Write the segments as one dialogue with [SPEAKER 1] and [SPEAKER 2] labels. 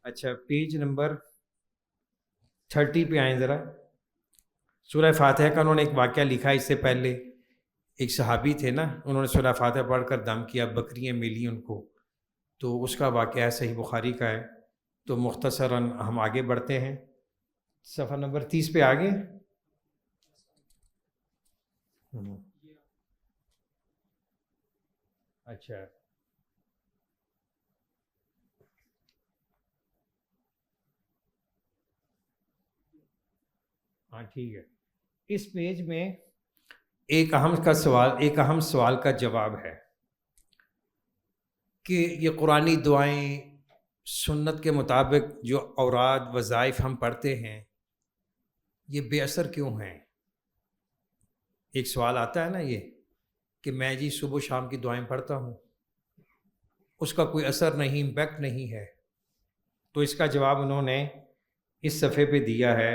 [SPEAKER 1] اچھا، page number 30 پہ آئیں ذرا. سورہ فاتحہ کا انہوں نے ایک واقعہ لکھا. اس سے پہلے ایک صحابی تھے نا، انہوں نے سورہ فاتحہ پڑھ کر دم کیا، بکریاں ملی ان کو، تو اس کا واقعہ ہے، صحیح بخاری کا ہے. تو مختصراً ہم آگے بڑھتے ہیں. صفحہ نمبر 30 پہ آگے. اچھا، ہاں ٹھیک ہے. اس پیج میں ایک اہم سوال کا جواب ہے کہ یہ قرآنی دعائیں سنت کے مطابق جو اوراد وظائف ہم پڑھتے ہیں یہ بے اثر کیوں ہیں؟ ایک سوال آتا ہے نا یہ کہ میں جی صبح و شام کی دعائیں پڑھتا ہوں، اس کا کوئی اثر نہیں، امپیکٹ نہیں ہے. تو اس کا جواب انہوں نے اس صفحے پہ دیا ہے.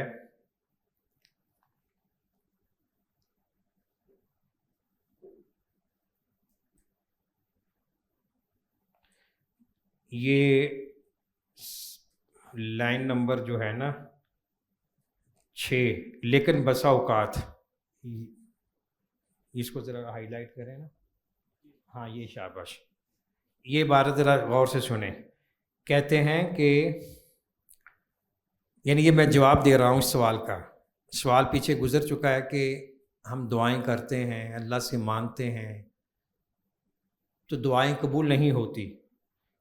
[SPEAKER 1] یہ لائن نمبر جو ہے نا 6، لیکن بسا اوقات، اس کو ذرا ہائی لائٹ کریں نا. ہاں یہ شاباش، یہ عبارت ذرا غور سے سنیں. کہتے ہیں کہ یعنی یہ میں جواب دے رہا ہوں اس سوال کا. سوال پیچھے گزر چکا ہے کہ ہم دعائیں کرتے ہیں، اللہ سے مانگتے ہیں، تو دعائیں قبول نہیں ہوتی.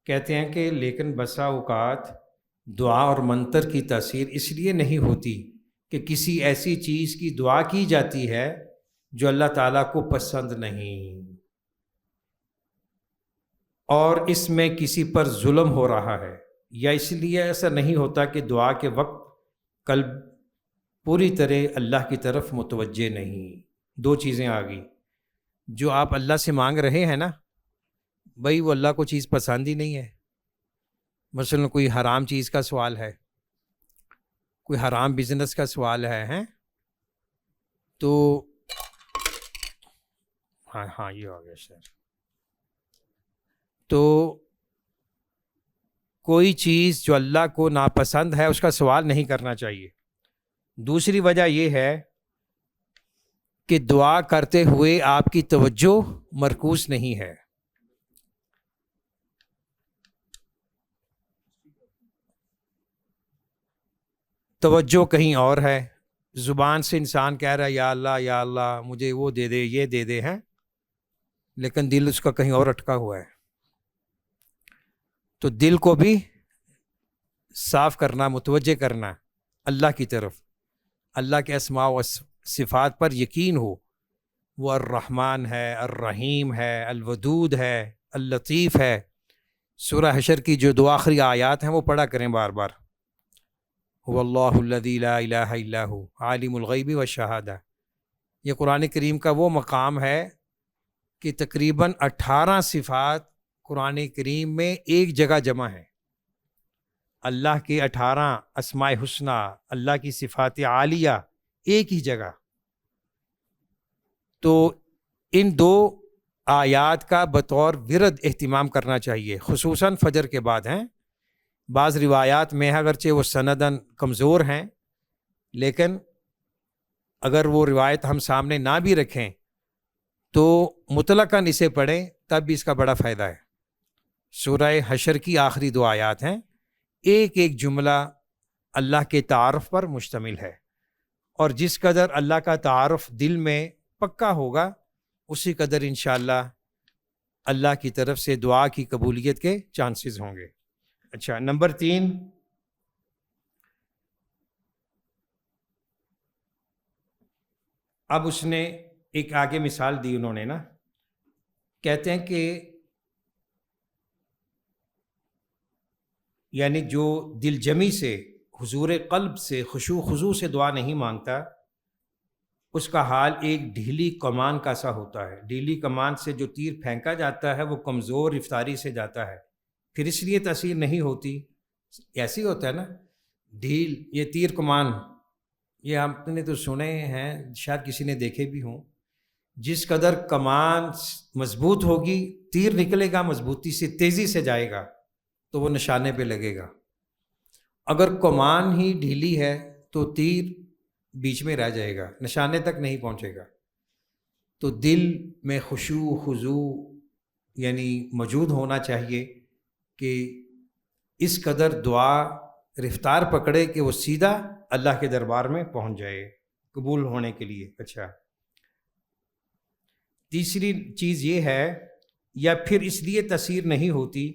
[SPEAKER 1] کہتے ہیں کہ لیکن بسا اوقات دعا اور منتر کی تاثیر اس لیے نہیں ہوتی کہ کسی ایسی چیز کی دعا کی جاتی ہے جو اللہ تعالیٰ کو پسند نہیں، اور اس میں کسی پر ظلم ہو رہا ہے، یا اس لیے ایسا نہیں ہوتا کہ دعا کے وقت قلب پوری طرح اللہ کی طرف متوجہ نہیں. دو چیزیں آ گئی. جو آپ اللہ سے مانگ رہے ہیں نا بھائی، وہ اللہ کو چیز پسند ہی نہیں ہے. مثلا کوئی حرام چیز کا سوال ہے، کوئی حرام بزنس کا سوال ہے ہیں تو ہاں یہ ہو گیا سر. تو کوئی چیز جو اللہ کو ناپسند ہے اس کا سوال نہیں کرنا چاہیے. دوسری وجہ یہ ہے کہ دعا کرتے ہوئے آپ کی توجہ مرکوز نہیں ہے. توجہ کہیں اور ہے. زبان سے انسان کہہ رہا ہے یا اللہ یا اللہ مجھے وہ دے دے، یہ دے دے ہیں، لیکن دل اس کا کہیں اور اٹکا ہوا ہے. تو دل کو بھی صاف کرنا، متوجہ کرنا اللہ کی طرف. اللہ کے اسماء و صفات پر یقین ہو. وہ الرحمن ہے، الرحیم ہے، الودود ہے، اللطیف ہے. سورہ حشر کی جو دو آخری آیات ہیں وہ پڑھا کریں بار بار. هو اللہ الذی لا الہ الا هو عالم الغیب والشہادہ. یہ قرآن کریم کا وہ مقام ہے کہ تقریباً 18 صفات قرآن کریم میں ایک جگہ جمع ہیں. اللہ کے 18 اسماء حسنہ، اللہ کی صفات عالیہ ایک ہی جگہ. تو ان دو آیات کا بطور ورد اہتمام کرنا چاہیے، خصوصاً فجر کے بعد ہیں. بعض روایات میں اگرچہ وہ سنداً کمزور ہیں، لیکن اگر وہ روایت ہم سامنے نہ بھی رکھیں تو مطلقاً اسے پڑھیں، تب بھی اس کا بڑا فائدہ ہے. سورہ حشر کی آخری دو آیات ہیں، ایک ایک جملہ اللہ کے تعارف پر مشتمل ہے، اور جس قدر اللہ کا تعارف دل میں پکا ہوگا اسی قدر انشاءاللہ اللہ کی طرف سے دعا کی قبولیت کے چانسز ہوں گے. اچھا، نمبر 3، اب اس نے ایک آگے مثال دی انہوں نے نا. کہتے ہیں کہ یعنی جو دل جمی سے، حضور قلب سے، خشوع خضوع سے دعا نہیں مانگتا، اس کا حال ایک ڈھیلی کمان کا سا ہوتا ہے. ڈھیلی کمان سے جو تیر پھینکا جاتا ہے وہ کمزور رفتاری سے جاتا ہے، پھر اس لیے تاثیر نہیں ہوتی. ایسی ہوتا ہے نا ڈھیل، یہ تیر کمان، یہ آپ نے تو سنے ہیں، شاید کسی نے دیکھے بھی ہوں. جس قدر کمان مضبوط ہوگی تیر نکلے گا مضبوطی سے، تیزی سے جائے گا تو وہ نشانے پہ لگے گا. اگر کمان ہی ڈھیلی ہے تو تیر بیچ میں رہ جائے گا، نشانے تک نہیں پہنچے گا۔ تو دل میں خشوع خضوع یعنی موجود ہونا چاہیے کہ اس قدر دعا رفتار پکڑے کہ وہ سیدھا اللہ کے دربار میں پہنچ جائے قبول ہونے کے لیے۔ اچھا، تیسری چیز یہ ہے، یا پھر اس لیے تاثیر نہیں ہوتی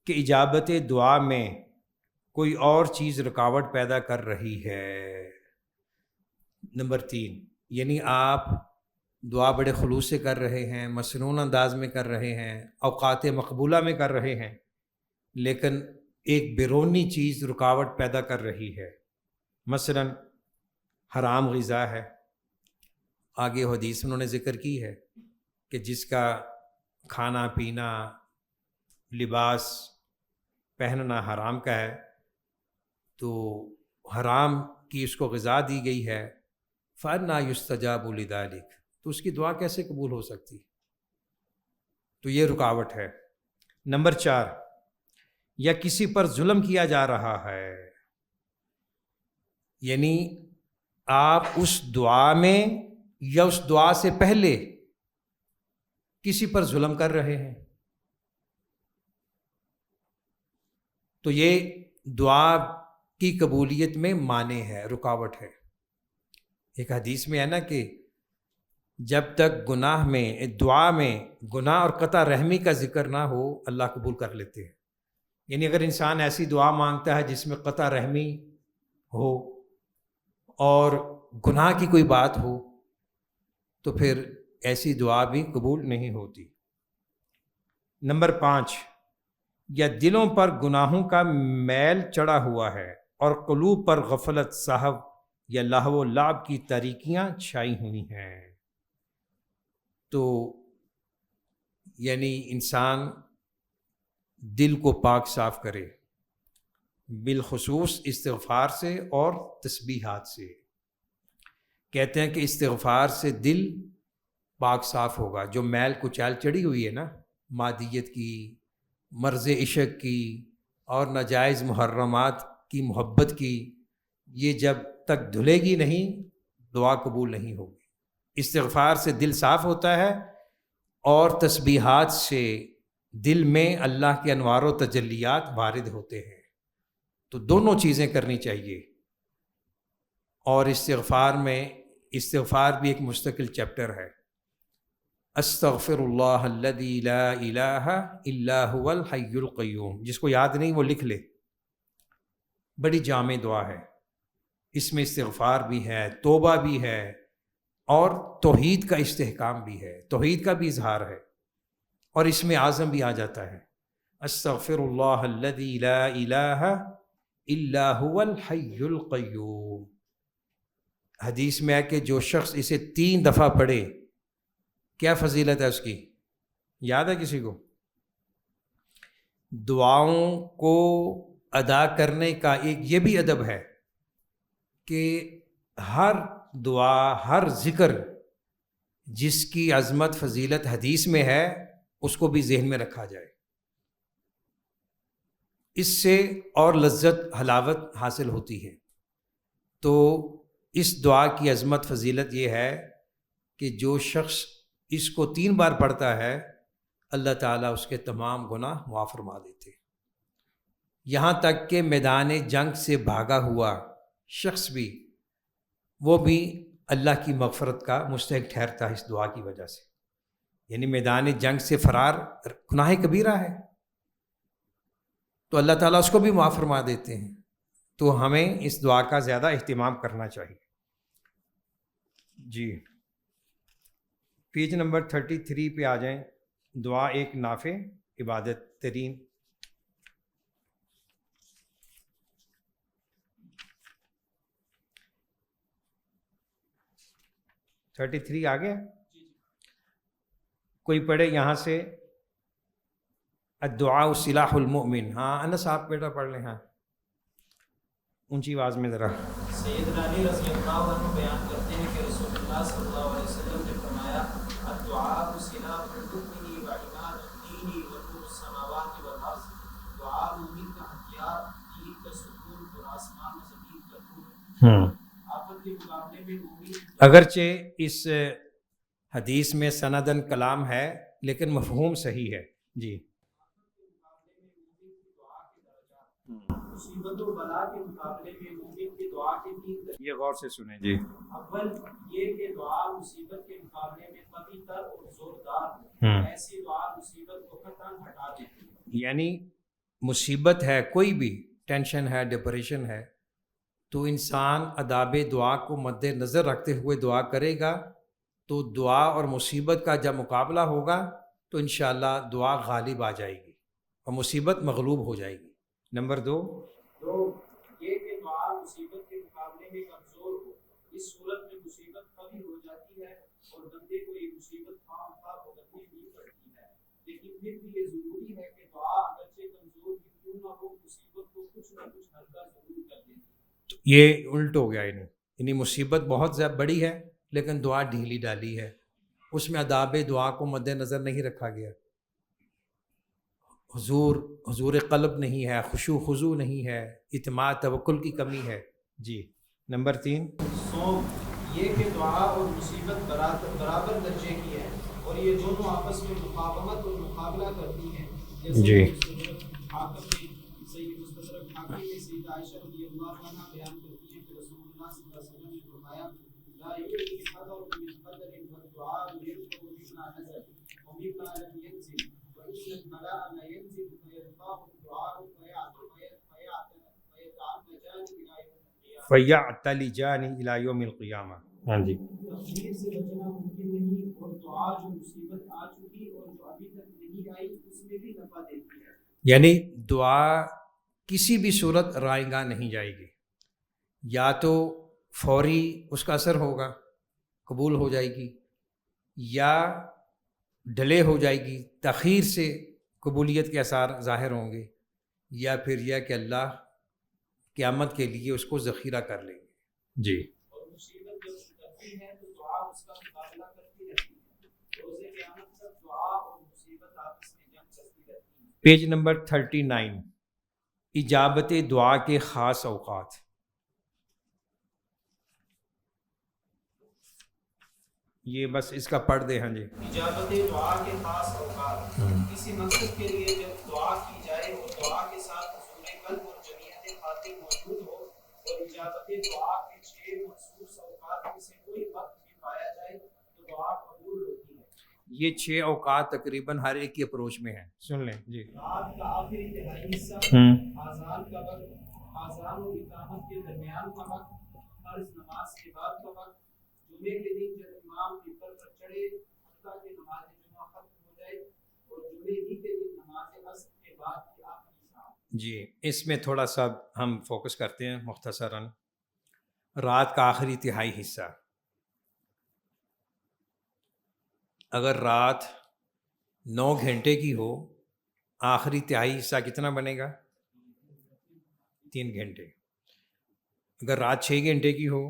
[SPEAKER 1] کہ اجابت دعا میں کوئی اور چیز رکاوٹ پیدا کر رہی ہے۔ نمبر 3، یعنی آپ دعا بڑے خلوص سے کر رہے ہیں، مسنون انداز میں کر رہے ہیں، اوقات مقبولہ میں کر رہے ہیں، لیکن ایک بیرونی چیز رکاوٹ پیدا کر رہی ہے، مثلا حرام غذا ہے۔ آگے حدیث انہوں نے ذکر کی ہے کہ جس کا کھانا پینا لباس پہننا حرام کا ہے، تو حرام کی اس کو غذا دی گئی ہے، فَأَنَّىٰ يُسْتَجَابُ لِذَٰلِكَ، تو اس کی دعا کیسے قبول ہو سکتی؟ تو یہ رکاوٹ ہے۔ نمبر 4، یا کسی پر ظلم کیا جا رہا ہے، یعنی آپ اس دعا میں یا اس دعا سے پہلے کسی پر ظلم کر رہے ہیں، تو یہ دعا کی قبولیت میں مانع ہے، رکاوٹ ہے۔ ایک حدیث میں ہے نا کہ جب تک گناہ میں دعا میں گناہ اور قطع رحمی کا ذکر نہ ہو اللہ قبول کر لیتے ہیں۔ یعنی اگر انسان ایسی دعا مانگتا ہے جس میں قطع رحمی ہو اور گناہ کی کوئی بات ہو تو پھر ایسی دعا بھی قبول نہیں ہوتی۔ نمبر 5، یا دلوں پر گناہوں کا میل چڑھا ہوا ہے اور قلوب پر غفلت، سہو یا لہو و لعب کی تاریکیاں چھائی ہوئی ہیں، تو یعنی انسان دل کو پاک صاف کرے، بالخصوص استغفار سے اور تسبیحات سے۔ کہتے ہیں کہ استغفار سے دل پاک صاف ہوگا۔ جو میل کچیل چڑھی ہوئی ہے نا، مادیت کی، مرض عشق کی اور ناجائز محرمات کی محبت کی، یہ جب تک دھلے گی نہیں دعا قبول نہیں ہوگی۔ استغفار سے دل صاف ہوتا ہے اور تسبیحات سے دل میں اللہ کے انوار و تجلیات وارد ہوتے ہیں، تو دونوں چیزیں کرنی چاہیے۔ اور استغفار بھی ایک مستقل چیپٹر ہے۔ استغفر اللہ الذی لا الہ الا هو الحی القیوم، جس کو یاد نہیں وہ لکھ لے، بڑی جامع دعا ہے۔ اس میں استغفار بھی ہے، توبہ بھی ہے اور توحید کا استحکام بھی ہے، توحید کا بھی اظہار ہے، اور اس میں اعظم بھی آ جاتا ہے، استغفر اللہ الذی لا الہ الا هو الحی القیوم۔ حدیث میں ہے کہ جو شخص اسے 3 دفعہ پڑھے، کیا فضیلت ہے اس کی؟ یاد ہے کسی کو؟ دعاؤں کو ادا کرنے کا ایک یہ بھی ادب ہے کہ ہر دعا، ہر ذکر جس کی عظمت فضیلت حدیث میں ہے اس کو بھی ذہن میں رکھا جائے، اس سے اور لذت حلاوت حاصل ہوتی ہے۔ تو اس دعا کی عظمت فضیلت یہ ہے کہ جو شخص اس کو 3 بار پڑھتا ہے اللہ تعالیٰ اس کے تمام گناہ معاف فرما دیتے، یہاں تک کہ میدان جنگ سے بھاگا ہوا شخص بھی، وہ بھی اللہ کی مغفرت کا مستحق ٹھہرتا ہے اس دعا کی وجہ سے۔ یعنی میدان جنگ سے فرار گناہ کبیرہ ہے تو اللہ تعالیٰ اس کو بھی معاف فرما دیتے ہیں۔ تو ہمیں اس دعا کا زیادہ اہتمام کرنا چاہیے۔ جی، پیج نمبر 33 پہ آ جائیں۔ دعا ایک نافع عبادت ترین۔ تھرٹی 33 آگے کوئی پڑھے یہاں سے؟ الدعاء سلاح المؤمن۔ ہاں انس آپ بیٹا پڑھ لیں، ہاں اونچی آواز میں ذرا۔
[SPEAKER 2] سیدنا علی رضی اللہ عنہ بیان کرتے ہیں کہ رسول اللہ صلی اللہ علیہ وسلم نے فرمایا الدعاء سلاح المؤمن وعماد الدین ونور السماوات والارض۔ دعا مومن کا ہتھیار، دین کا ستون، آفت کے مقابلے میں امید
[SPEAKER 1] اگرچہ اس حدیث میں سندن کلام ہے لیکن مفہوم صحیح ہے. جی
[SPEAKER 2] مصیبت و بلا کے مقابلے میں مومن کی دعا کے 3 درجے.
[SPEAKER 1] یہ غور سے سنیں. جی
[SPEAKER 2] اول یہ کہ دعا مصیبت کے مقابلے میں قوی تر اور زوردار ہو. ایسی دعا مصیبت کو قطعاً ہٹا دیتی ہے.
[SPEAKER 1] یعنی مصیبت ہے، کوئی بھی ٹینشن ہے، ڈپریشن ہے، تو انسان آداب دعا کو مد نظر رکھتے ہوئے دعا کرے گا تو دعا اور مصیبت کا جب مقابلہ ہوگا تو انشاءاللہ دعا غالب آ جائے گی اور مصیبت مغلوب ہو جائے گی. نمبر 2
[SPEAKER 2] یہ کہ دعا مصیبت کے مقابلے میں کمزور ہو. اس صورت میں مصیبت قوی ہو جاتی ہے اور بندے کو یہ مصیبت خام خواہ بھگتنی نہیں پڑتی ہے. لیکن پھر بھی یہ ضروری ہے کہ دعا اگرچہ کمزور بھی کیوں نہ ہو مصیبت کو کچھ نہ کچھ ہلکا ضرور کر دیتی ہے.
[SPEAKER 1] یہ الٹ ہو گیا. یعنی مصیبت بہت زیادہ بڑی ہے لیکن دعا ڈھیلی ڈالی ہے، اس میں آداب دعا کو مد نظر نہیں رکھا گیا. حضور قلب نہیں ہے، خشوع خضوع نہیں ہے، اعتماد توکل کی کمی ہے. جی نمبر 3
[SPEAKER 2] یہ کہ دعا اور مصیبت برابر درجے کی ہے اور یہ دونوں آپس میں مقاومت اور مقابلہ کرتی ہیں.
[SPEAKER 1] جی
[SPEAKER 2] صحیح مستدرک حاکم میں سیدہ عائشہ رضی اللہ عنہ بیان کرتی ہیں کہ رسول اللہ صلی اللہ علیہ وسلم نے فرمایا لا یؤتی قدر من قدر والدعاء يرفع مما نزل ومما لم ينزل وإن الملاء لا ينزل فيلقاه الدعاء
[SPEAKER 1] فیعتلجان الی یوم القیامہ. ہاں جی
[SPEAKER 2] تقدیر سے بچنا ممکن نہیں اور دعا جو مصیبت آ چکی اور جو ابھی تک نہیں آئی اس میں بھی نفع دیتی ہے.
[SPEAKER 1] یعنی دعا کسی بھی صورت رائے گاہ نہیں جائے گی، یا تو فوری اس کا اثر ہوگا، قبول ہو جائے گی، یا ڈیلے ہو جائے گی، تاخیر سے قبولیت کے آثار ظاہر ہوں گے، یا پھر یہ کہ اللہ قیامت کے لیے اس کو ذخیرہ کر لیں گے. جی
[SPEAKER 2] اور مصیبت جب اترتی ہے تو دعا اس کا مقابلہ کرتی رہتی ہے. روز قیامت تک دعا اور مصیبت آپس میں جنگ کرتی رہتی ہے.
[SPEAKER 1] پیج نمبر 39 اجابت دعا کے خاص اوقات. یہ بس اس کا پڑھ دے. ہاں جی
[SPEAKER 2] اجابت دعا کے خاص اوقات. کسی مقصد کے لیے جب دعا کی جائے اور دعا کے ساتھ حضور قلب اور جمعیت خاطر موجود ہو اور اجابت دعا کے 6 مخصوص اوقات میں سے کوئی وقت بھی پایا جائے تو دعا قبول ہوتی ہے.
[SPEAKER 1] یہ 6 اوقات تقریباً ہر ایک کی اپروچ میں ہیں، سن لیں. جی
[SPEAKER 2] رات کا آخری تہائی حصہ، آذان کا وقت، آذان و اقامت کے درمیان کا وقت، فرض نماز کے بعد کا وقت، جمعے کے دن جب امام ممبر پر چڑھے حتیٰ کہ نماز جمعہ ختم ہو جائے اور جمعے ہی کے دن نماز عصر کے بعد کی آخری ساعت. جی
[SPEAKER 1] اس میں تھوڑا سا ہم فوکس کرتے ہیں مختصراً. رات کا آخری تہائی حصہ، اگر رات 9 گھنٹے کی ہو، آخری تہائی حصہ کتنا بنے گا؟ 3 گھنٹے. اگر رات 6 گھنٹے کی ہو،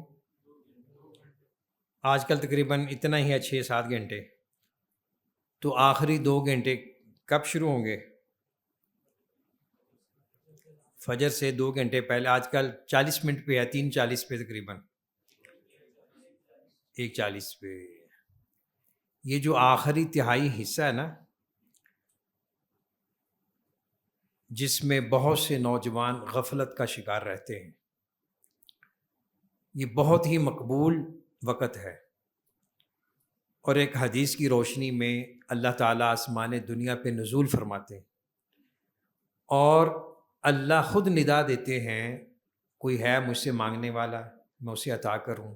[SPEAKER 1] آج کل تقریباً اتنا ہی ہے 6-7 گھنٹے، تو آخری 2 گھنٹے کب شروع ہوں گے؟ فجر سے 2 گھنٹے پہلے. آج کل 40 منٹ پہ ہے، 3:40 پہ تقریباً 1:40 پہ. یہ جو آخری تہائی حصہ ہے نا، جس میں بہت سے نوجوان غفلت کا شکار رہتے ہیں، یہ بہت ہی مقبول وقت ہے. اور ایک حدیث کی روشنی میں اللہ تعالیٰ آسمان دنیا پہ نزول فرماتے ہیں اور اللہ خود ندا دیتے ہیں، کوئی ہے مجھ سے مانگنے والا میں اسے عطا کروں،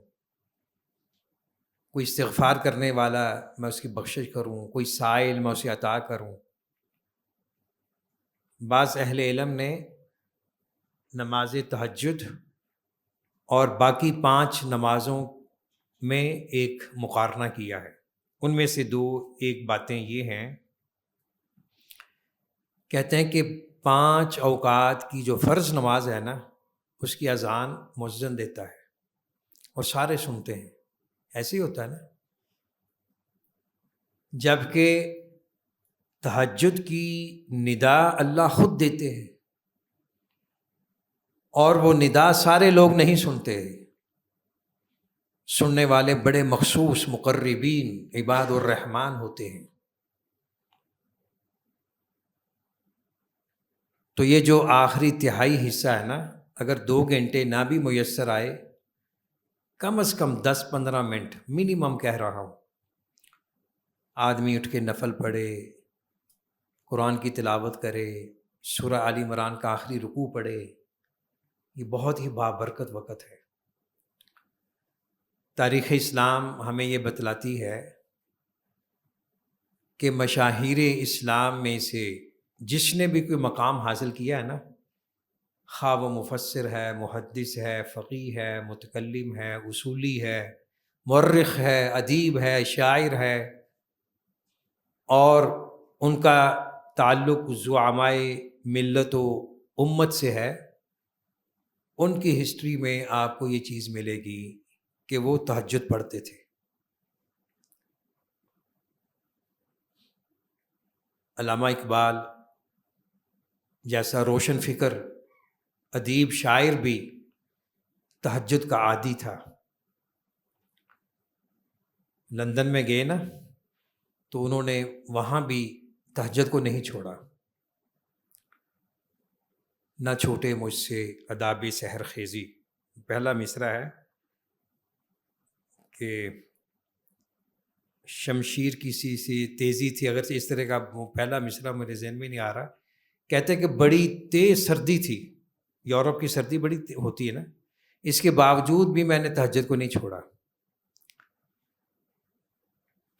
[SPEAKER 1] کوئی استغفار کرنے والا میں اس کی بخشش کروں، کوئی سائل میں اسے عطا کروں. بعض اہل علم نے نماز تہجد اور باقی 5 نمازوں میں ایک مقارنہ کیا ہے. ان میں سے 2 ایک باتیں یہ ہیں، کہتے ہیں کہ 5 اوقات کی جو فرض نماز ہے نا، اس کی اذان مؤذن دیتا ہے اور سارے سنتے ہیں. ایسے ہی ہوتا ہے نا. جبکہ تہجد کی ندا اللہ خود دیتے ہیں اور وہ ندا سارے لوگ نہیں سنتے. سننے والے بڑے مخصوص مقربین عباد الرحمن ہوتے ہیں۔ تو یہ جو آخری تہائی حصہ ہے نا، اگر 2 گھنٹے نہ بھی میسر آئے، کم از کم 10-15 منٹ منیمم کہہ رہا ہوں، آدمی اٹھ کے نفل پڑھے، قرآن کی تلاوت کرے، سورہ آل عمران کا آخری رکوع پڑھے، یہ بہت ہی بابرکت وقت ہے۔ تاریخ اسلام ہمیں یہ بتلاتی ہے کہ مشاہیر اسلام میں سے جس نے بھی کوئی مقام حاصل کیا ہے نا، خواہ وہ مفسر ہے، محدث ہے، فقیہ ہے، متکلم ہے، اصولی ہے، مورخ ہے، ادیب ہے، شاعر ہے، اور ان کا تعلق زعمائے ملت و امت سے ہے، ان کی ہسٹری میں آپ کو یہ چیز ملے گی کہ وہ تہجد پڑھتے تھے۔ علامہ اقبال جیسا روشن فکر ادیب شاعر بھی تہجد کا عادی تھا۔ لندن میں گئے نا، تو انہوں نے وہاں بھی تہجد کو نہیں چھوڑا۔ نہ چھوٹے مجھ سے آداب سحر خیزی، پہلا مصرع ہے کہ شمشیر کی سی تیزی تھی، اگرچہ اس طرح کا وہ پہلا مصرع میرے ذہن میں نہیں آ رہا، کہتے ہیں کہ بڑی تیز سردی تھی، یورپ کی سردی بڑی ہوتی ہے نا، اس کے باوجود بھی میں نے تہجد کو نہیں چھوڑا۔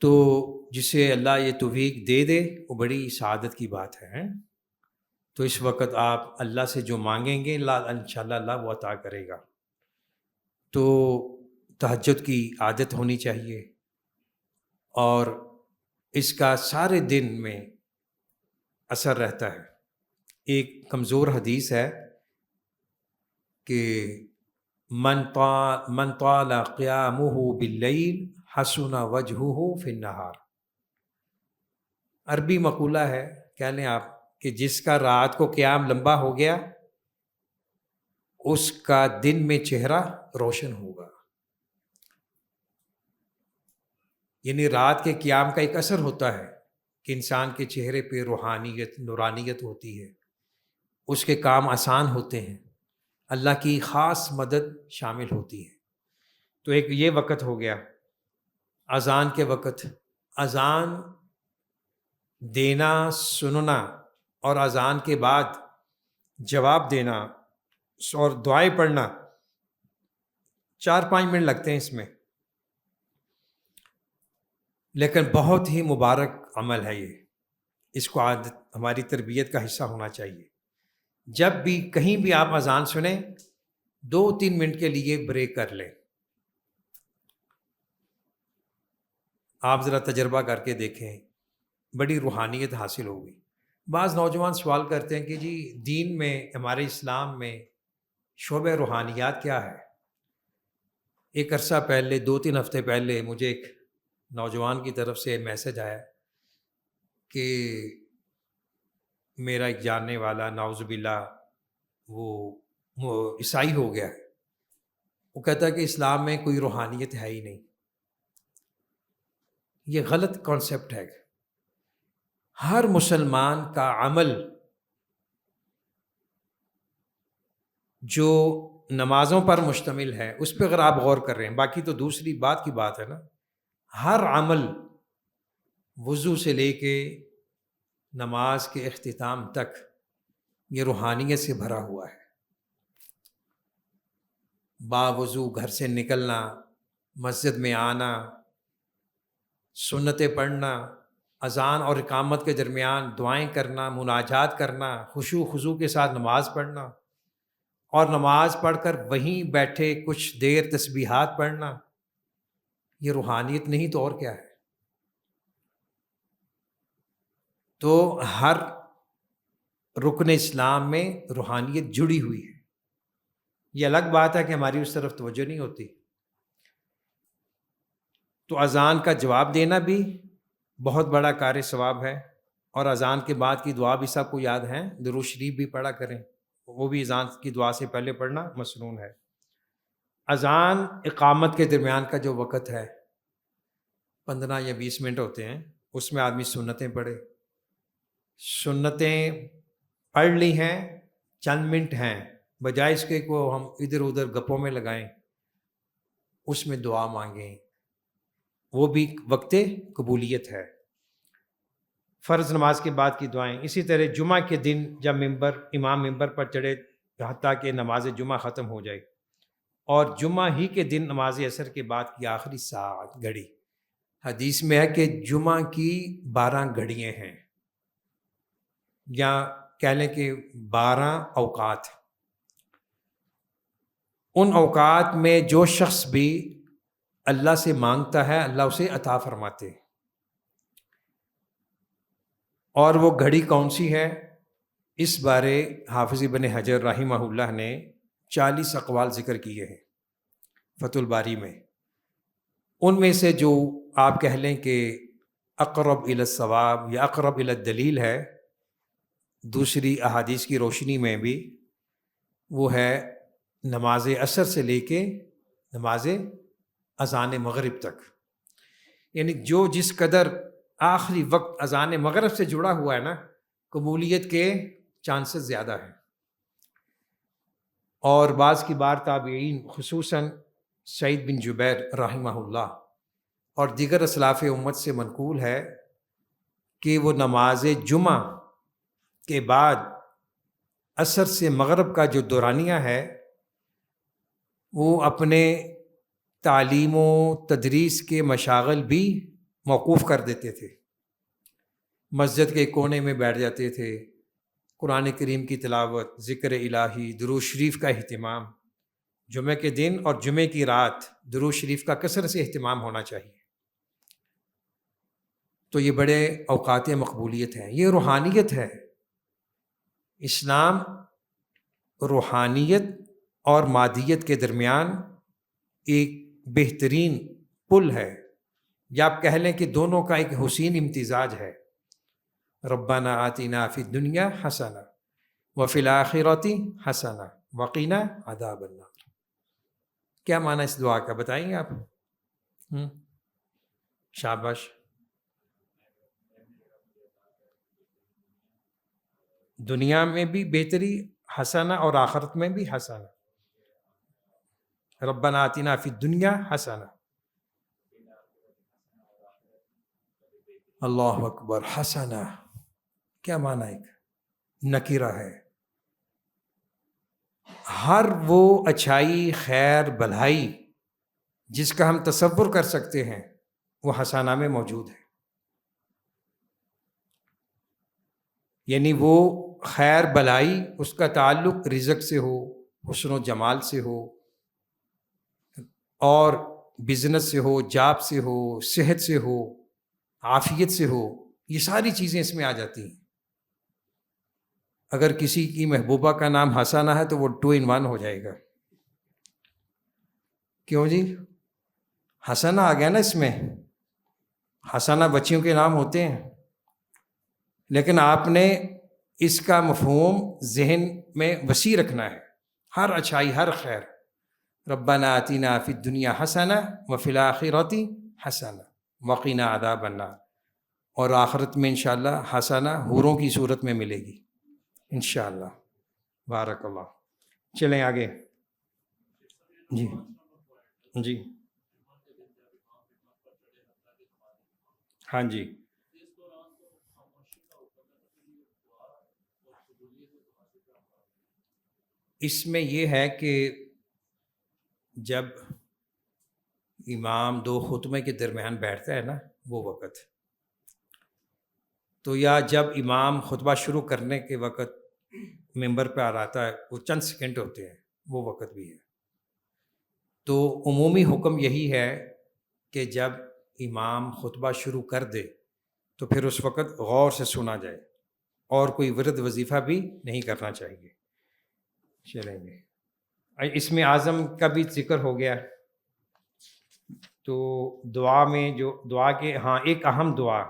[SPEAKER 1] تو جسے اللہ یہ توفیق دے دے وہ بڑی سعادت کی بات ہے۔ تو اس وقت آپ اللہ سے جو مانگیں گے انشاءاللہ اللہ وہ عطا کرے گا۔ تو تہجد کی عادت ہونی چاہیے، اور اس کا سارے دن میں اثر رہتا ہے۔ ایک کمزور حدیث ہے کہ من طال قیامہ باللیل حسن وجہہ فی النہار، عربی مقولہ ہے، کہہ لیں آپ کہ جس کا رات کو قیام لمبا ہو گیا اس کا دن میں چہرہ روشن ہوگا۔ یعنی رات کے قیام کا ایک اثر ہوتا ہے کہ انسان کے چہرے پہ روحانیت، نورانیت ہوتی ہے، اس کے کام آسان ہوتے ہیں، اللہ کی خاص مدد شامل ہوتی ہے۔ تو ایک یہ وقت ہو گیا اذان کے وقت، اذان دینا، سننا، اور اذان کے بعد جواب دینا اور دعائیں پڑھنا، 4-5 منٹ لگتے ہیں اس میں، لیکن بہت ہی مبارک عمل ہے یہ، اس کو عادت ہماری تربیت کا حصہ ہونا چاہیے۔ جب بھی کہیں بھی آپ اذان سنیں 2-3 منٹ کے لیے بریک کر لیں۔ آپ ذرا تجربہ کر کے دیکھیں، بڑی روحانیت حاصل ہوگی۔ بعض نوجوان سوال کرتے ہیں کہ جی دین میں، ہمارے اسلام میں شعبہ روحانیات کیا ہے؟ ایک عرصہ پہلے، 2-3 ہفتے پہلے مجھے ایک نوجوان کی طرف سے میسج آیا کہ میرا ایک جاننے والا نعوذ باللہ وہ عیسائی ہو گیا ہے، وہ کہتا ہے کہ اسلام میں کوئی روحانیت ہے ہی نہیں۔ یہ غلط کانسیپٹ ہے۔ ہر مسلمان کا عمل جو نمازوں پر مشتمل ہے اس پہ اگر آپ غور کر رہے ہیں، باقی تو دوسری بات کی بات ہے نا، ہر عمل وضو سے لے کے نماز کے اختتام تک یہ روحانیت سے بھرا ہوا ہے۔ باوضو گھر سے نکلنا، مسجد میں آنا، سنتیں پڑھنا، اذان اور اقامت کے درمیان دعائیں کرنا، مناجات کرنا، خشوع خضوع کے ساتھ نماز پڑھنا، اور نماز پڑھ کر وہیں بیٹھے کچھ دیر تسبیحات پڑھنا، یہ روحانیت نہیں تو اور کیا ہے؟ تو ہر رکن اسلام میں روحانیت جڑی ہوئی ہے۔ یہ الگ بات ہے کہ ہماری اس طرف توجہ نہیں ہوتی۔ تو اذان کا جواب دینا بھی بہت بڑا کار ثواب ہے، اور اذان کے بعد کی دعا بھی سب کو یاد ہے، درود شریف بھی پڑھا کریں، وہ بھی اذان کی دعا سے پہلے پڑھنا مسنون ہے۔ اذان اقامت کے درمیان کا جو وقت ہے 15 یا 20 منٹ ہوتے ہیں، اس میں آدمی سنتیں پڑھے، سنتیں پڑھ لی ہیں، چند منٹ ہیں، بجائے اس کے کو ہم ادھر ادھر گپوں میں لگائیں، اس میں دعا مانگیں، وہ بھی وقت قبولیت ہے۔ فرض نماز کے بعد کی دعائیں، اسی طرح جمعہ کے دن جب امام ممبر پر چڑھے حتیٰ کہ نماز جمعہ ختم ہو جائے، اور جمعہ ہی کے دن نماز عصر کے بعد کی آخری ساعت گھڑی، حدیث میں ہے کہ جمعہ کی 12 گھڑیاں ہیں، یا کہہ لیں کہ 12 اوقات۔ ان اوقات میں جو شخص بھی اللہ سے مانگتا ہے اللہ اسے عطا فرماتے ہیں۔ اور وہ گھڑی کون سی ہے، اس بارے حافظ ابن حجر رحمہ اللہ نے 40 اقوال ذکر کیے ہیں فتح الباری میں۔ ان میں سے جو آپ کہہ لیں کہ اقرب الی الصواب یا اقرب الی الدلیل ہے دوسری احادیث کی روشنی میں بھی، وہ ہے نماز عصر سے لے کے نماز اذان مغرب تک، یعنی جو جس قدر آخری وقت اذان مغرب سے جڑا ہوا ہے نا، قبولیت کے چانسز زیادہ ہیں۔ اور بعض کی بار تابعین خصوصاً سعید بن جبیر رحمہ اللہ اور دیگر اسلاف امت سے منقول ہے کہ وہ نماز جمعہ کے بعد عصر سے مغرب کا جو دورانیہ ہے وہ اپنے تعلیم و تدریس کے مشاغل بھی موقوف کر دیتے تھے، مسجد کے کونے میں بیٹھ جاتے تھے، قرآن کریم کی تلاوت، ذکر الہی، درود شریف کا اہتمام، جمعہ کے دن اور جمعہ کی رات درود شریف کا کثرت سے اہتمام ہونا چاہیے۔ تو یہ بڑے اوقات مقبولیت ہیں، یہ روحانیت ہے۔ اسلام روحانیت اور مادیت کے درمیان ایک بہترین پل ہے، یا آپ کہہ لیں کہ دونوں کا ایک حسین امتزاج ہے۔ ربنا آتنا فی الدنیا حسنہ وفی الآخرۃ حسنہ وقنا عذاب النار۔ کیا معنی اس دعا کا بتائیں گے آپ؟ شاباش۔ دنیا میں بھی بہتری حسنہ اور آخرت میں بھی حسنہ۔ ربنا آتنا فی الدنیا حسنہ، اللہ اکبر، حسنہ کیا معنی؟ ایک نکرہ ہے، ہر وہ اچھائی، خیر، بھلائی جس کا ہم تصور کر سکتے ہیں وہ حسنہ میں موجود ہے، یعنی وہ خیر بھلائی اس کا تعلق رزق سے ہو، حسن و جمال سے ہو، اور بزنس سے ہو، جاب سے ہو، صحت سے ہو، عافیت سے ہو، یہ ساری چیزیں اس میں آ جاتی ہیں۔ اگر کسی کی محبوبہ کا نام حسنہ ہے تو وہ 2 in 1 ہو جائے گا۔ کیوں جی؟ حسنہ آ گیا نا اس میں، حسنہ بچیوں کے نام ہوتے ہیں، لیکن آپ نے اس کا مفہوم ذہن میں وسیع رکھنا ہے، ہر اچھائی، ہر خیر۔ ربنا آتنا فی الدنیا حسنہ وفی الآخرۃ حسنہ وقنا عذاب النار، اور آخرت میں انشاءاللہ حسنہ حوروں کی صورت میں ملے گی انشاءاللہ۔ بارک اللہ۔ چلیں آگے۔ جی جی ہاں جی، اس میں یہ ہے کہ جب امام 2 خطبے کے درمیان بیٹھتا ہے نا، وہ وقت، تو یا جب امام خطبہ شروع کرنے کے وقت ممبر پہ آ رہتا ہے، وہ چند سیکنڈ ہوتے ہیں، وہ وقت بھی ہے۔ تو عمومی حکم یہی ہے کہ جب امام خطبہ شروع کر دے تو پھر اس وقت غور سے سنا جائے، اور کوئی ورد وظیفہ بھی نہیں کرنا چاہیے۔ چلیں گے، اس میں اعظم کا بھی ذکر ہو گیا، تو دعا میں جو دعا کے ہاں ایک اہم دعا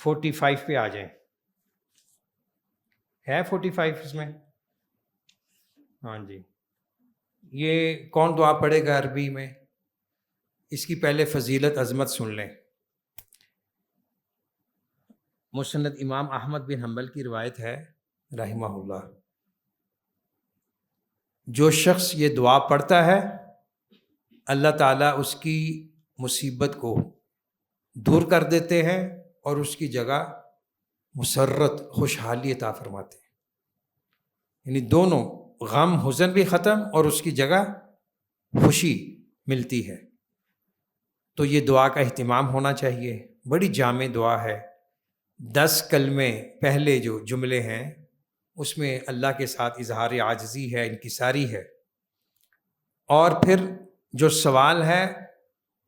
[SPEAKER 1] 45 پہ آ جائیں، ہے 45 اس میں؟ ہاں جی، یہ کون دعا پڑھے گا عربی میں؟ اس کی پہلے فضیلت عظمت سن لیں۔ مسند امام احمد بن حنبل کی روایت ہے رحمہ اللہ، جو شخص یہ دعا پڑھتا ہے اللہ تعالیٰ اس کی مصیبت کو دور کر دیتے ہیں اور اس کی جگہ مسرت خوشحالی عطا فرماتے ہیں، یعنی دونوں غم حزن بھی ختم اور اس کی جگہ خوشی ملتی ہے۔ تو یہ دعا کا اہتمام ہونا چاہیے، بڑی جامع دعا ہے۔ 10 کلمے پہلے جو جملے ہیں اس میں اللہ کے ساتھ اظہار عاجزی ہے، انکساری ہے، اور پھر جو سوال ہے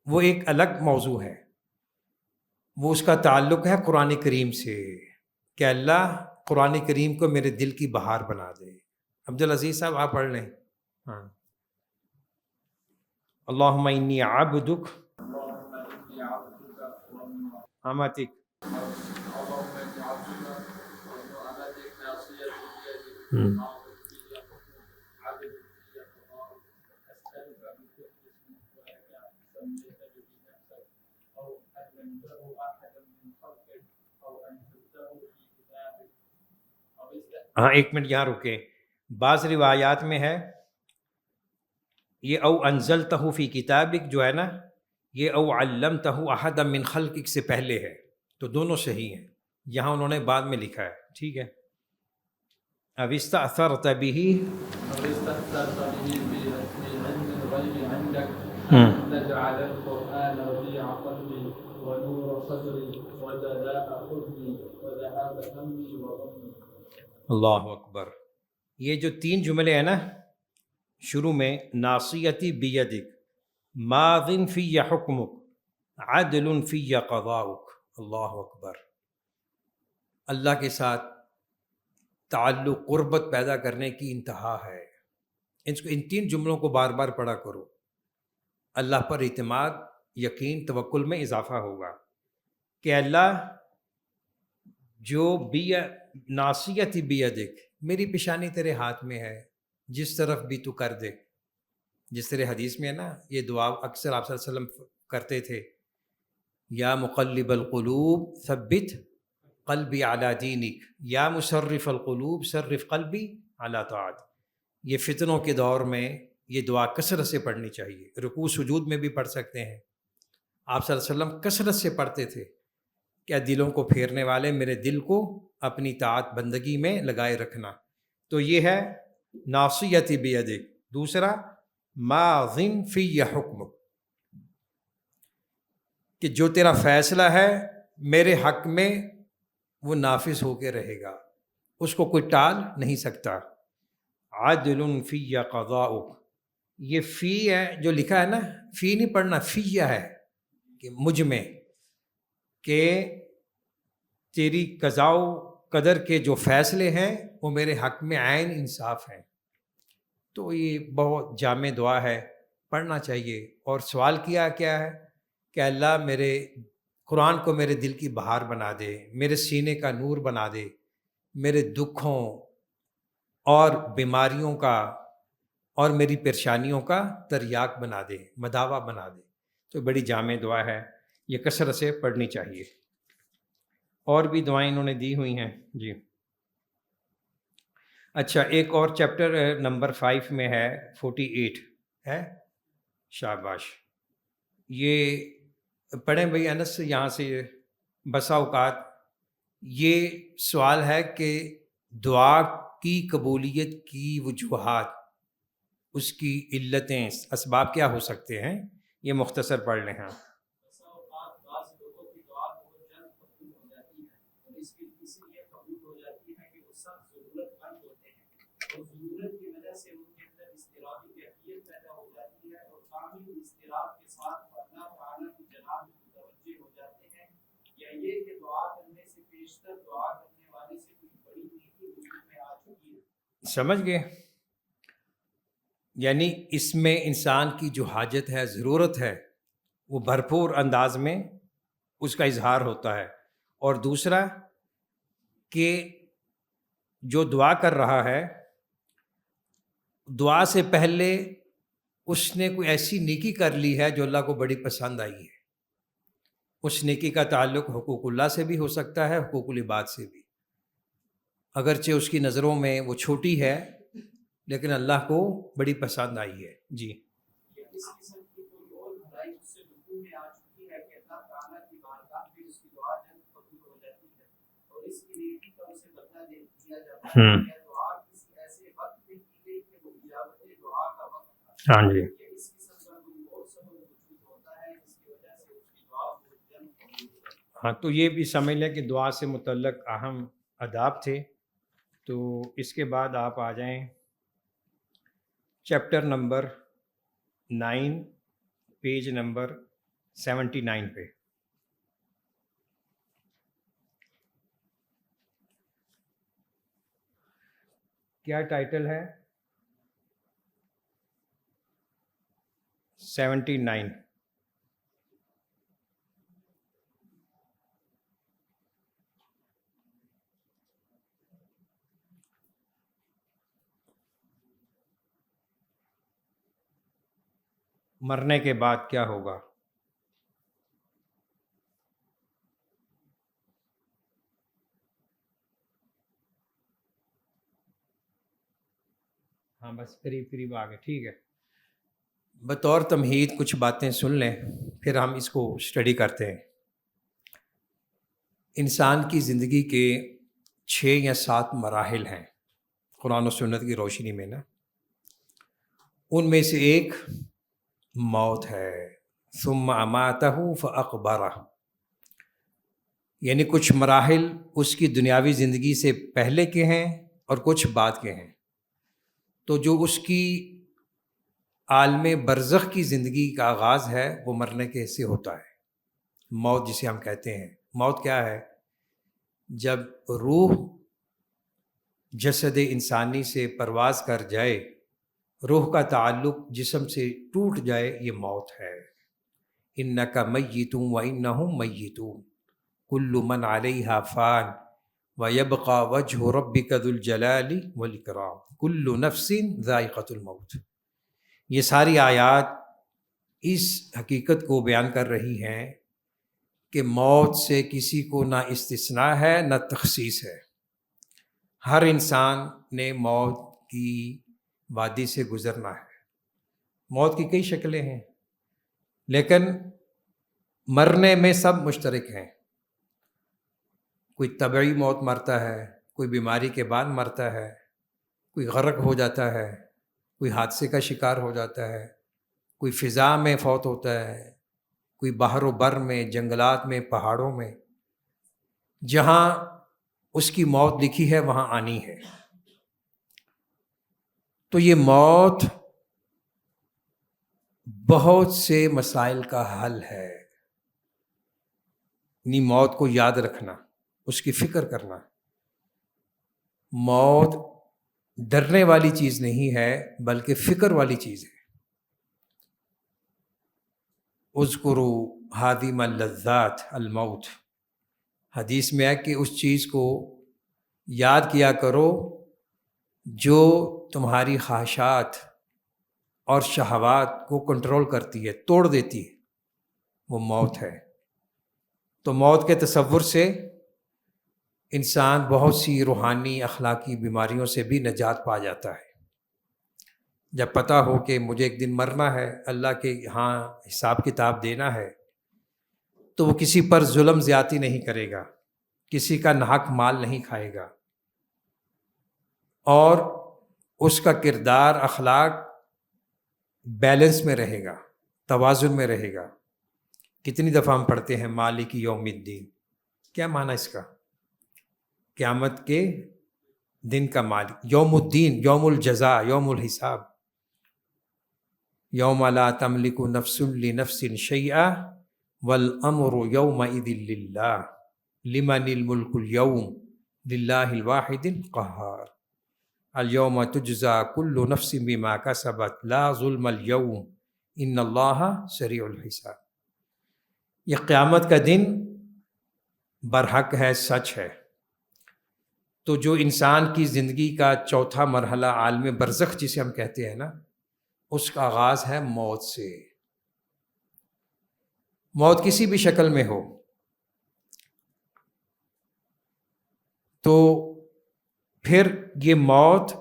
[SPEAKER 1] وہ ایک الگ موضوع ہے، وہ اس کا تعلق ہے قرآن کریم سے کہ اللہ قرآن کریم کو میرے دل کی بہار بنا دے۔ عبدالعزیز صاحب آپ پڑھ لیں۔ ہاں، اللہم انی عبدک
[SPEAKER 2] اللهم إني عبدك ومن
[SPEAKER 1] امتک
[SPEAKER 2] اللهم إني عبدك وابن أمتك ناصيتي بيدك ماض في حكمك عدل في قضاءك أسألك بكل اسم هو لك سميت به نفسك أو علمته أحدا من خلقك أو أنزلته في كتابك أو استأثرت
[SPEAKER 1] ہاں ایک منٹ یہاں رکیں، بعض روایات میں ہے یہ او انزلتہ فی کتابک جو ہے نا، یہ او علمتہ احدا من خلقک سے پہلے ہے، تو دونوں صحیح ہیں، یہاں انہوں نے بعد میں لکھا ہے، ٹھیک ہے۔ اب استأثرت به
[SPEAKER 2] أو استأثرت به في علم الغيب عندك
[SPEAKER 1] ہم۔
[SPEAKER 2] أن تجعل القرآن ربيع قلبي ونور صدري وجلاء حزني وذهاب همي وغمي۔
[SPEAKER 1] اللہ اکبر۔ یہ جو 3 جملے ہیں نا شروع میں، ناصیتی بیدک، ماض فی حکمک، عدل فی قضاؤک، اللہ اکبر، اللہ کے ساتھ تعلق قربت پیدا کرنے کی انتہا ہے۔ ان 3 جملوں کو بار بار پڑھا کرو، اللہ پر اعتماد، یقین، توکل میں اضافہ ہوگا کہ اللہ جو ناصیتی بیدک، میری پیشانی تیرے ہاتھ میں ہے، جس طرف بھی تو کر دے۔ جس طرح حدیث میں ہے نا، یہ دعا اکثر آپ صلی اللہ علیہ وسلم کرتے تھے، یا مقلب القلوب ثبت قلبی علی دینک، یا مصرف القلوب صرف قلبی علی طاعت۔ یہ فتنوں کے دور میں یہ دعا کثرت سے پڑھنی چاہیے، رکوع سجود میں بھی پڑھ سکتے ہیں۔ آپ صلی اللہ علیہ وسلم کثرت سے پڑھتے تھے، کیا دلوں کو پھیرنے والے میرے دل کو اپنی طاعت بندگی میں لگائے رکھنا۔ تو یہ ہے ناصیتی بیدک۔ دوسرا ماضٍ فی حکمک، کہ جو تیرا فیصلہ ہے میرے حق میں وہ نافذ ہو کے رہے گا، اس کو کوئی ٹال نہیں سکتا۔ عدل فی قضاؤک، یہ فی ہے جو لکھا ہے نا، فی نہیں پڑھنا، فی ہے کہ مجھ میں، کہ تیری قضاء و قدر کے جو فیصلے ہیں وہ میرے حق میں عین انصاف ہیں۔ تو یہ بہت جامع دعا ہے، پڑھنا چاہیے۔ اور سوال کیا ہے کہ اللہ میرے قرآن کو میرے دل کی بہار بنا دے، میرے سینے کا نور بنا دے، میرے دکھوں اور بیماریوں کا اور میری پریشانیوں کا تریاق بنا دے، مداوا بنا دے۔ تو بڑی جامع دعا ہے، یہ کثرت سے پڑھنی چاہیے۔ اور بھی دعائیں انہوں نے دی ہوئی ہیں جی۔ اچھا، ایک اور چیپٹر نمبر 5 میں ہے، 48 ہے، شاباش، یہ پڑھیں بھائی انس سے، یہاں سے۔ بسا اوقات یہ سوال ہے کہ دعا کی قبولیت کی وجوہات، اس کی علتیں، اسباب کیا ہو سکتے ہیں، یہ مختصر پڑھ لیں۔ ہاں،
[SPEAKER 2] بسا اوقات بعض لوگوں کی دعا بہت جلد قبول ہو جاتی ہے، اور اس لیے قبول ہو جاتی ہے کہ وہ سب ضرورت مند ہوتے ہیں، اور ضرورت کی وجہ سے ان کے اندر اضطرابی کیفیت پیدا ہو جاتی ہے، اور کامل اضطراب کے ساتھ وہ اللہ تعالیٰ کی جناب میں متوجہ ہو جاتے ہیں۔ یا یہ کہ دعا کرنے سے پیشتر دعا کرنے والے سے کوئی بڑی نیکی وجود میں آ چکی ہے۔
[SPEAKER 1] سمجھ گئے؟ یعنی اس میں انسان کی جو حاجت ہے، ضرورت ہے، وہ بھرپور انداز میں اس کا اظہار ہوتا ہے۔ اور دوسرا کہ جو دعا کر رہا ہے، دعا سے پہلے اس نے کوئی ایسی نیکی کر لی ہے جو اللہ کو بڑی پسند آئی ہے. اس نیکی کا تعلق حقوق اللہ سے بھی ہو سکتا ہے، حقوق العباد سے بھی، اگرچہ اس کی نظروں میں وہ چھوٹی ہے لیکن اللہ کو بڑی پسند آئی ہے. جی
[SPEAKER 2] یا اس قسم کی کوئی اور بھلائی اس سے رکوع میں آ چکی ہے کہ اللہ تعالیٰ کی بارگاہ میں اس کی دعا جلد قبول ہو جاتی ہے اور اس کی نیکی کا اسے بدلہ دیا جاتا ہے. یا دعا کسی ایسے وقت میں کی گئی کہ وہ اجابت دعا کا وقت تھا.
[SPEAKER 1] ہاں جی.
[SPEAKER 2] یا اس قسم کا کوئی اور سبب وجود ہوتا ہے جس کی وجہ سے اس کی دعا کو جلد قبول ہو جاتی ہے.
[SPEAKER 1] ہاں، تو یہ بھی سمجھ لیں کہ دعا سے متعلق اہم آداب تھے. تو اس کے بعد آپ آ جائیں چیپٹر نمبر 9 پیج نمبر 79 پہ. کیا ٹائٹل ہے؟ 79. مرنے کے بعد کیا ہوگا؟ ہاں بس قریب آ گئے. ٹھیک ہے، بطور تمہید کچھ باتیں سن لیں پھر ہم اس کو اسٹڈی کرتے ہیں. انسان کی زندگی کے 6 یا 7 مراحل ہیں قرآن و سنت کی روشنی میں نا. ان میں سے ایک موت ہے. ثم اماتہ فاقبرہ، یعنی کچھ مراحل اس کی دنیاوی زندگی سے پہلے کے ہیں اور کچھ بعد کے ہیں. تو جو اس کی عالم برزخ کی زندگی کا آغاز ہے وہ مرنے کے سے ہوتا ہے. موت جسے ہم کہتے ہیں. موت کیا ہے؟ جب روح جسد انسانی سے پرواز کر جائے، روح کا تعلق جسم سے ٹوٹ جائے، یہ موت ہے. انک میت وانہم میتون کل من علیہا فان ویبقى وجہ ربک ذو الجلال والاکرام کل نفس ذائقۃ الموت. یہ ساری آیات اس حقیقت کو بیان کر رہی ہیں کہ موت سے کسی کو نہ استثناء ہے نہ تخصیص ہے. ہر انسان نے موت کی وادی سے گزرنا ہے. موت کی کئی شکلیں ہیں لیکن مرنے میں سب مشترک ہیں. کوئی طبعی موت مرتا ہے، کوئی بیماری کے بعد مرتا ہے، کوئی غرق ہو جاتا ہے، کوئی حادثے کا شکار ہو جاتا ہے، کوئی فضا میں فوت ہوتا ہے، کوئی بحر و بر میں، جنگلات میں، پہاڑوں میں. جہاں اس کی موت لکھی ہے وہاں آنی ہے. تو یہ موت بہت سے مسائل کا حل ہے. یعنی موت کو یاد رکھنا، اس کی فکر کرنا. موت ڈرنے والی چیز نہیں ہے بلکہ فکر والی چیز ہے. اذکروا ہادم اللذات الموت، حدیث میں ہے کہ اس چیز کو یاد کیا کرو جو تمہاری خواہشات اور شہوات کو کنٹرول کرتی ہے، توڑ دیتی ہے، وہ موت ہے. تو موت کے تصور سے انسان بہت سی روحانی اخلاقی بیماریوں سے بھی نجات پا جاتا ہے. جب پتہ ہو کہ مجھے ایک دن مرنا ہے، اللہ کے ہاں حساب کتاب دینا ہے، تو وہ کسی پر ظلم زیادتی نہیں کرے گا، کسی کا ناحق مال نہیں کھائے گا، اور اس کا کردار اخلاق بیلنس میں رہے گا، توازن میں رہے گا. کتنی دفعہ ہم پڑھتے ہیں مالک یوم الدین، کیا معنی اس کا؟ قیامت کے دن کا مالک. یوم الدین، یوم الجزاء، یوم الحساب. یوم لا تملک نفس لنفس شیئا والامر یومئذ للہ لمن الملک اليوم للہ الواحد القہار. الیوم تجزا کل نفس بما کسبت لا ظلم اليوم ان اللہ سریع الحساب. یہ قیامت کا دن برحق ہے، سچ ہے. تو جو انسان کی زندگی کا چوتھا مرحلہ عالم برزخ جسے ہم کہتے ہیں نا، اس کا آغاز ہے موت سے. موت کسی بھی شکل میں ہو تو پھر یہ موت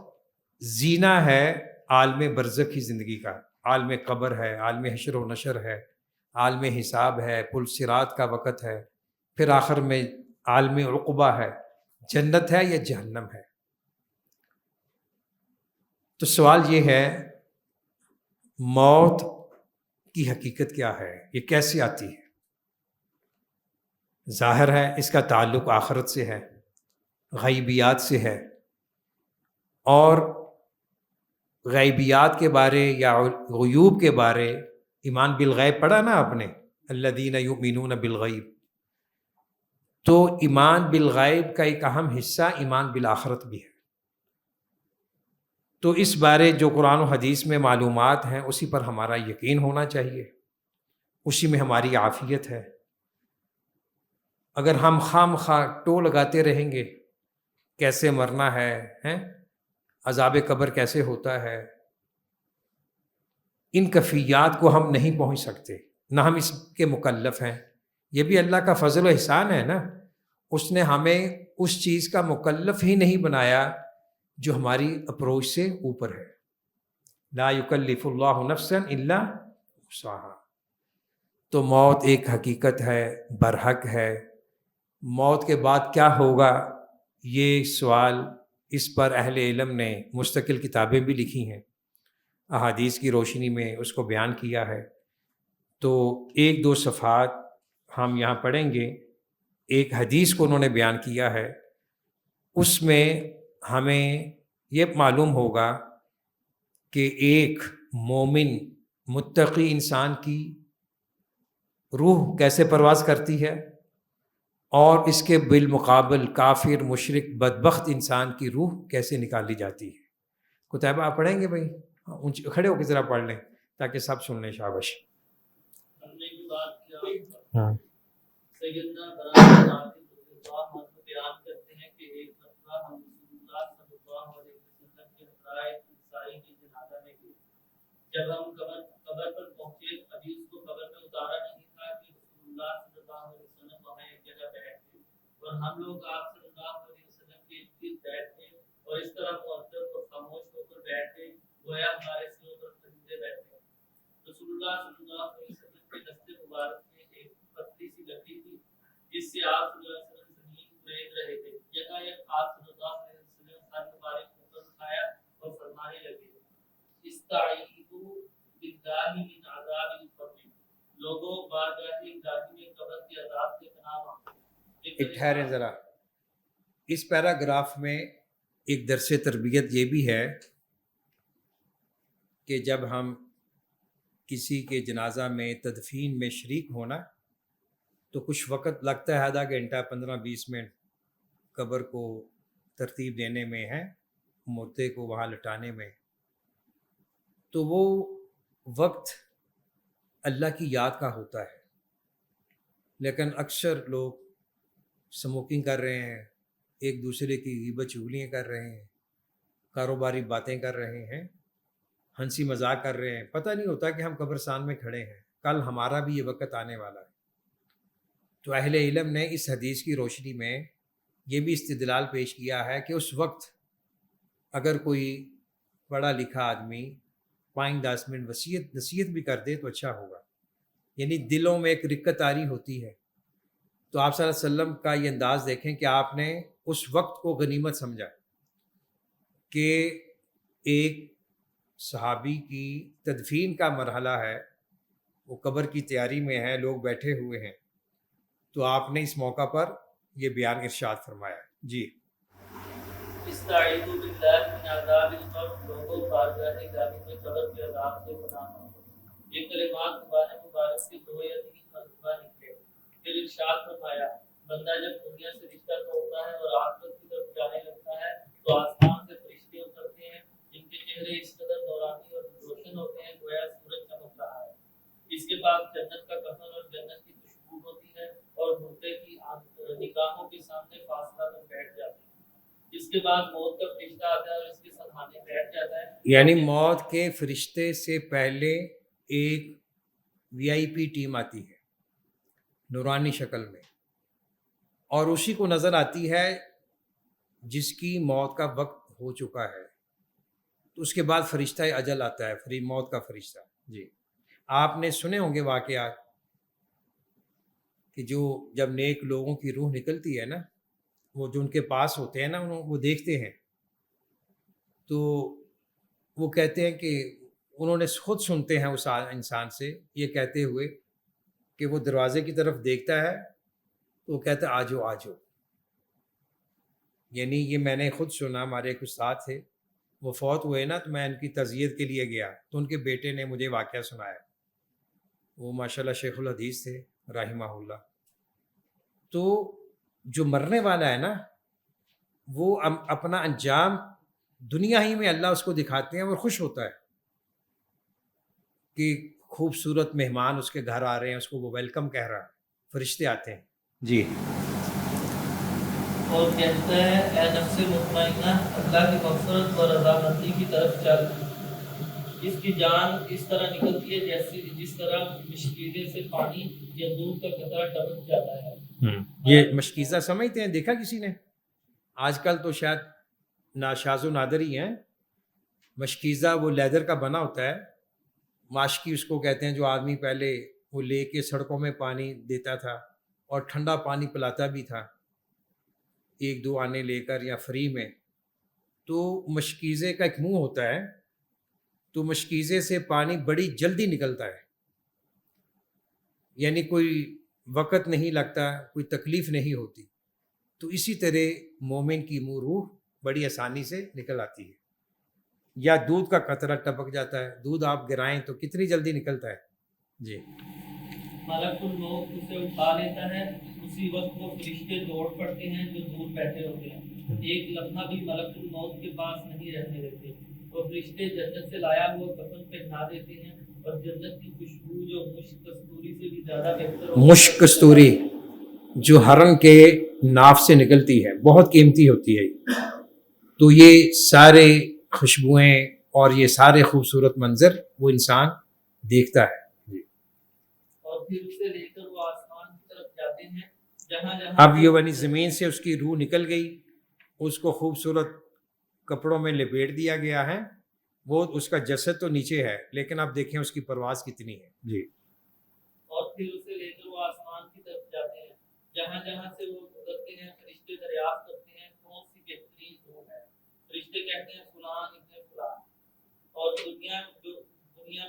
[SPEAKER 1] زینہ ہے عالم برزخ کی زندگی کا. عالم قبر ہے، عالم حشر و نشر ہے، عالم حساب ہے، پل صراط کا وقت ہے، پھر آخر میں عالم عقبہ ہے، جنت ہے یا جہنم ہے. تو سوال یہ ہے موت کی حقیقت کیا ہے، یہ کیسے آتی ہے؟ ظاہر ہے اس کا تعلق آخرت سے ہے، غیبیات سے ہے، اور غیبیات کے بارے یا غیوب کے بارے ایمان بالغیب پڑھا نا آپ نے، الذین یؤمنون بالغیب. تو ایمان بالغیب کا ایک اہم حصہ ایمان بالآخرت بھی ہے. تو اس بارے جو قرآن و حدیث میں معلومات ہیں اسی پر ہمارا یقین ہونا چاہیے، اسی میں ہماری عافیت ہے. اگر ہم خام خواہ ٹو لگاتے رہیں گے کیسے مرنا ہے، عذاب قبر کیسے ہوتا ہے، ان کیفیات کو ہم نہیں پہنچ سکتے، نہ ہم اس کے مکلف ہیں. یہ بھی اللہ کا فضل و احسان ہے نا، اس نے ہمیں اس چیز کا مکلف ہی نہیں بنایا جو ہماری اپروچ سے اوپر ہے. لا یکلف اللہ نفسا الا وسعها. تو موت ایک حقیقت ہے، برحق ہے. موت کے بعد کیا ہوگا، یہ سوال، اس پر اہل علم نے مستقل کتابیں بھی لکھی ہیں، احادیث کی روشنی میں اس کو بیان کیا ہے. تو ایک دو صفحات ہم یہاں پڑھیں گے. ایک حدیث کو انہوں نے بیان کیا ہے، اس میں ہمیں یہ معلوم ہوگا کہ ایک مومن متقی انسان کی روح کیسے پرواز کرتی ہے، اور اس کے بالمقابل کافر مشرک بدبخت انسان کی روح کیسے نکالی جاتی ہے. کتابہ آپ پڑھیں گے بھائی؟ کھڑے ہو کے ذرا پڑھ لیں تاکہ سب سن لیں. شاباش.
[SPEAKER 2] ہم نے جو بات کیا سیدنا برادر عاطف رضی اللہ عنہ بیان کرتے ہیں کہ ایک مرتبہ ہم رسول اللہ صلی اللہ علیہ وسلم کے ہمراہ انصاری کی جنازہ میں گئے. جب ہم قبر پر پہنچے ابھی اس کو قبر میں اتارا نہیں تھا کہ رسول اللہ صلی اللہ علیہ وسلم وہاں ایک جگہ بیٹھ گئے اور ہم لوگ آپ صلی اللہ علیہ وسلم کے ارد بیٹھ گئے اور اس طرح مؤدب اور خاموش ہو کر بیٹھ گئے گویا ہمارے سروں پر فرشتے بیٹھے. رسول اللہ صلی اللہ علیہ وسلم کے دستے مبارک میں ایک پتلی سی لکڑی تھی جس سے آپ صلی اللہ علیہ وسلم زمین ریت رہے تھے. یکایک آپ صلی اللہ علیہ وسلم سر مبارک اوپر اٹھایا اور فرمانے لگے استعیذوا باللہ من عذاب القبر. لوگوں بارگاہ الہی میں قبر کے عذاب سے پناہ مانگو.
[SPEAKER 1] ٹھہریں ذرا، اس پیراگراف میں ایک درس تربیت یہ بھی ہے کہ جب ہم کسی کے جنازہ میں تدفین میں شریک ہونا تو کچھ وقت لگتا ہے، آدھا گھنٹہ 15-20 منٹ قبر کو ترتیب دینے میں ہے، مردے کو وہاں لٹانے میں. تو وہ وقت اللہ کی یاد کا ہوتا ہے. لیکن اکثر لوگ سموکنگ کر رہے ہیں، ایک دوسرے کی غیبت چغلیاں کر رہے ہیں، کاروباری باتیں کر رہے ہیں، ہنسی مذاق کر رہے ہیں. پتہ نہیں ہوتا کہ ہم قبرستان میں کھڑے ہیں، کل ہمارا بھی یہ وقت آنے والا ہے. تو اہل علم نے اس حدیث کی روشنی میں یہ بھی استدلال پیش کیا ہے کہ اس وقت اگر کوئی پڑھا لکھا آدمی 5-10 منٹ نصیحت بھی کر دے تو اچھا ہوگا. یعنی دلوں میں ایک رقت آری ہوتی ہے. تو آپ صلی اللہ علیہ وسلم کا یہ انداز دیکھیں کہ آپ نے اس وقت کو غنیمت سمجھا کہ ایک صحابی کی تدفین کا مرحلہ ہے، وہ قبر کی تیاری میں ہے، لوگ بیٹھے ہوئے ہیں، تو آپ نے اس موقع پر یہ بیان ارشاد فرمایا. جی.
[SPEAKER 2] استعیذوا باللہ من عذاب القبر. لوگوں بارگاہ الہی میں قبر کے عذاب سے پناہ مانگو. یہ کلمات زبان مبارک سے 2 یا 3 مرتبہ نکلے. پھر ارشاد فرمایا بندہ جب دنیا سے رشتہ توڑتا ہے اور آخرت کی طرف جانے لگتا ہے تو آسمان سے فرشتے اترتے ہیں جن کے چہرے اس قدر نورانی اور روشن ہوتے ہیں گویا سورج چمک رہا ہے. اس کے بعد جنت کا کفن اور جنت کی خوشبو ہوتی ہے اور مردے کی نگاہوں کے سامنے فاصلہ میں بیٹھ جاتے ہیں. اس کے بعد موت کا فرشتہ آتا ہے اور اس کے ساتھ کھانے بیٹھ جاتا ہے.
[SPEAKER 1] یعنی موت کے فرشتے سے پہلے ایک وی آئی پی ٹیم آتی ہے نورانی شکل میں، اور اسی کو نظر آتی ہے جس کی موت کا وقت ہو چکا ہے. تو اس کے بعد فرشتہ اجل آتا ہے، موت کا فرشتہ. جی آپ نے سنے ہوں گے واقعات کہ جب نیک لوگوں کی روح نکلتی ہے نا، وہ جو ان کے پاس ہوتے ہیں نا، وہ دیکھتے ہیں تو وہ کہتے ہیں کہ انہوں نے خود سنتے ہیں اس انسان سے یہ کہتے ہوئے کہ وہ دروازے کی طرف دیکھتا ہے تو وہ کہتا ہے آجو آجو. یعنی یہ میں نے خود سنا، ہمارے ایک استاد تھے، وہ فوت ہوئے نا، تو میں ان کی تعزیت کے لیے گیا تو ان کے بیٹے نے مجھے واقعہ سنایا. وہ ماشاءاللہ شیخ الحدیث تھے رحمہ اللہ. تو جو مرنے والا ہے نا، وہ اپنا انجام دنیا ہی میں اللہ اس کو دکھاتے ہیں اور خوش ہوتا ہے کہ خوبصورت مہمان اس کے گھر آ رہے ہیں، اس کو وہ ویلکم کہہ رہا ہے، فرشتے آتے ہیں. جی
[SPEAKER 2] اور کہتا ہے اے نفس مطمئنہ اللہ کی مغفرت اور رضامندی کی طرف چل. اس کی جان اس طرح نکلتی ہے جس طرح مشکیزے سے پانی یا دودھ کا قطرہ ٹپک جاتا ہے.
[SPEAKER 1] یہ مشکیزہ سمجھتے ہیں؟ دیکھا کسی نے؟ آج کل تو شاید ناشاز و نادر ہی ہیں. مشکیزہ وہ لیدر کا بنا ہوتا ہے، ماشکی اس کو کہتے ہیں، جو آدمی پہلے وہ لے کے سڑکوں میں پانی دیتا تھا اور ٹھنڈا پانی پلاتا بھی تھا، 1-2 آنے لے کر یا فری میں. تو مشکیزے کا ایک منہ ہوتا ہے، تو مشکیزے سے پانی بڑی جلدی نکلتا ہے، یعنی کوئی وقت نہیں لگتا، کوئی تکلیف نہیں ہوتی. تو اسی طرح مومن کی منہ روح بڑی آسانی سے نکل آتی ہے. یا دودھ کا قطرہ ٹپک جاتا ہے، دودھ آپ گرائیں تو کتنی جلدی نکلتا ہے. جی
[SPEAKER 2] ملک الموت اسے اٹھا لیتا ہے، اسی وقت وہ فرشتے دوڑ پڑتے ہیں جو دور بیٹھے ہوتے ہیں، ایک لمحہ بھی ملک الموت کے پاس نہیں رہنے دیتے. وہ فرشتے جنت سے لایا ہوا کفن پہنا دیتے ہیں اور جنت کی خوشبو جو مشک کستوری سے بھی زیادہ بہتر ہوتی ہے،
[SPEAKER 1] مشک کستوری جو ہرن کے ناف سے نکلتی ہے، بہت قیمتی ہوتی ہے. تو یہ سارے خوشبوئیں اور یہ سارے خوبصورت منظر وہ انسان دیکھتا ہے.
[SPEAKER 2] اور پھر اسے لے کر وہ آسمان کی طرف جاتے ہیں جہاں
[SPEAKER 1] اب یہ بنی زمین سے اس کی روح نکل گئی، اس کو خوبصورت کپڑوں میں لپیٹ دیا گیا ہے، وہ اس کا جسد تو نیچے ہے لیکن اب دیکھیں اس کی پرواز کتنی ہے. جی
[SPEAKER 2] اور پھر اسے لے کر وہ آسمان کی طرف جاتے ہیں جہاں سے وہ گزرتے ہیں، فرشتے دریافت کرتے ہیں کون سی بہترین روح ہے. فرشتے کہتے ہیں فلان ابن فلان، اور دنیا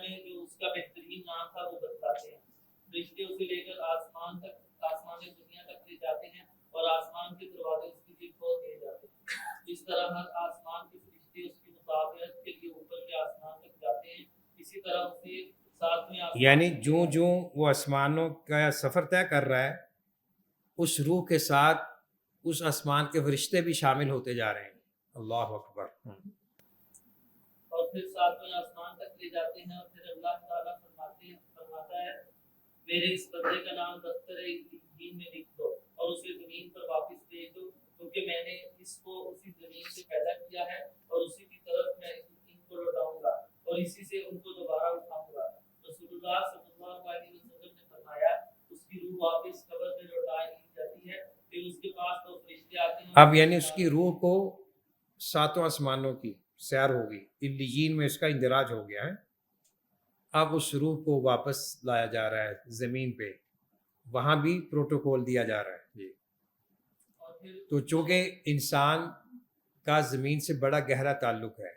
[SPEAKER 2] میں جو اس کا بہترین نام تھا وہ بتلاتے ہیں. فرشتے اسے لے کر آسمان دنیا تک لے جاتے ہیں اور آسمان کے دروازے اس کے لیے کھول دیے جاتے ہیں. جس طرح ہر آسمان کے فرشتے اس کی مطابقت کے لیے اوپر کے آسمان تک جاتے ہیں، اسی طرح اسے
[SPEAKER 1] یعنی جو وہ آسمانوں کا سفر طے کر رہا ہے، اس روح کے ساتھ اس آسمان کے فرشتے بھی شامل ہوتے جا رہے ہیں. اللہ اکبر.
[SPEAKER 2] اور پھر ساتویں آسمان تک لے جاتے ہیں اور پھر اللہ تعالیٰ فرماتا ہے میرے اس بندے کا نام دفتر علیین میں لکھ دو اور اسے زمین پر واپس بھیج دو، کیونکہ میں نے اس کو اسی زمین سے پیدا کیا ہے اور اسی کی طرف میں ان کو لوٹاؤں گا اور اسی سے ان کو دوبارہ اٹھاؤں گا. رسول اللہ صلی اللہ علیہ وسلم نے فرمایا اس کی روح واپس قبر میں لوٹائی جاتی ہے، پھر اس کے پاس تو فرشتے آتے ہیں.
[SPEAKER 1] اب یعنی اس کی روح کو 7 آسمانوں کی سیر ہوگی، علیین میں اس کا اندراج ہو گیا ہے. اب اس روح کو واپس لایا جا رہا ہے زمین پہ، وہاں بھی پروٹوکول دیا جا رہا ہے. جی تو چونکہ انسان کا زمین سے بڑا گہرا تعلق ہے،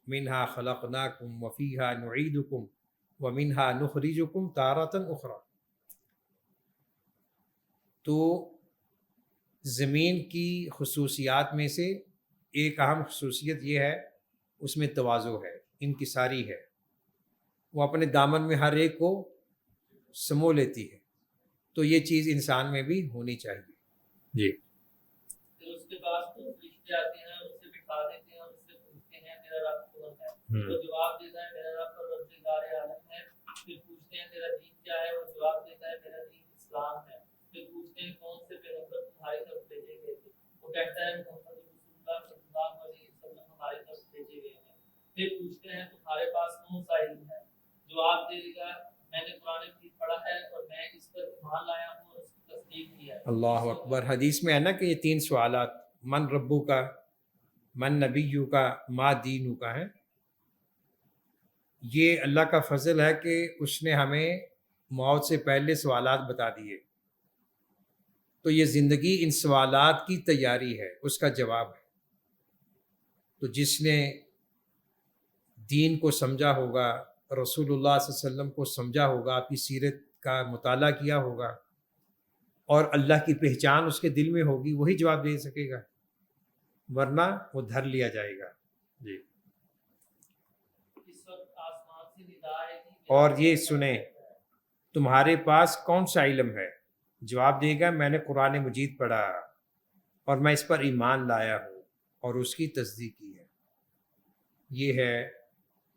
[SPEAKER 1] منہا خلقناکم وفیہا نعیدکم ومنہا نخرجکم تارۃ اخری. تو زمین کی خصوصیات میں سے ایک اہم خصوصیت یہ ہے، اس میں تواضع ہے، انکساری ہے، وہ اپنے دامن میں ہر ایک کو سمو لیتی ہے. تو یہ چیز انسان میں بھی ہونی چاہیے. جی
[SPEAKER 2] پھر اس کے پاس تو فرشتے آتے ہیں اور اسے بٹھا دیتے ہیں اور اس سے پوچھتے ہیں تیرا رب کون ہے؟ وہ جواب دیتا ہے میرا رب پروردگار عالم ہے. پھر پوچھتے ہیں تیرا دین کیا ہے؟ وہ جواب دیتا ہے میرا دین اسلام ہے. پھر پوچھتے ہیں کون سے پیغمبر تمہاری طرف بھیجے گئے تھے؟ وہ کہتا ہے محمد رسول اللہ صلی اللہ علیہ وسلم ہماری طرف بھیجے گئے ہیں. دے گا میں نے قرآن مجید پڑھا ہے اور میں اس پر ایمان لایا ہوں اور اس کی تصدیق کی ہے.
[SPEAKER 1] اللہ اکبر. حدیث میں ہے نا کہ یہ 3 سوالات، من ربو کا، من نبیو کا، ما دینو کا ہے. یہ اللہ کا فضل ہے کہ اس نے ہمیں موت سے پہلے سوالات بتا دیے. تو یہ زندگی ان سوالات کی تیاری ہے، اس کا جواب ہے. تو جس نے دین کو سمجھا ہوگا، رسول اللہ صلی اللہ علیہ وسلم کو سمجھا ہوگا، آپ کی سیرت کا مطالعہ کیا ہوگا اور اللہ کی پہچان اس کے دل میں ہوگی، وہی جواب دے سکے گا، ورنہ وہ دھر لیا جائے گا. جی.
[SPEAKER 2] اس وقت آسمان سے ندا آئے گی
[SPEAKER 1] اور یہ سنیں، تمہارے پاس کون سا علم ہے؟ جواب دے گا میں نے قرآن مجید پڑھا اور میں اس پر ایمان لایا ہوں اور اس کی تصدیق کی ہے. یہ ہے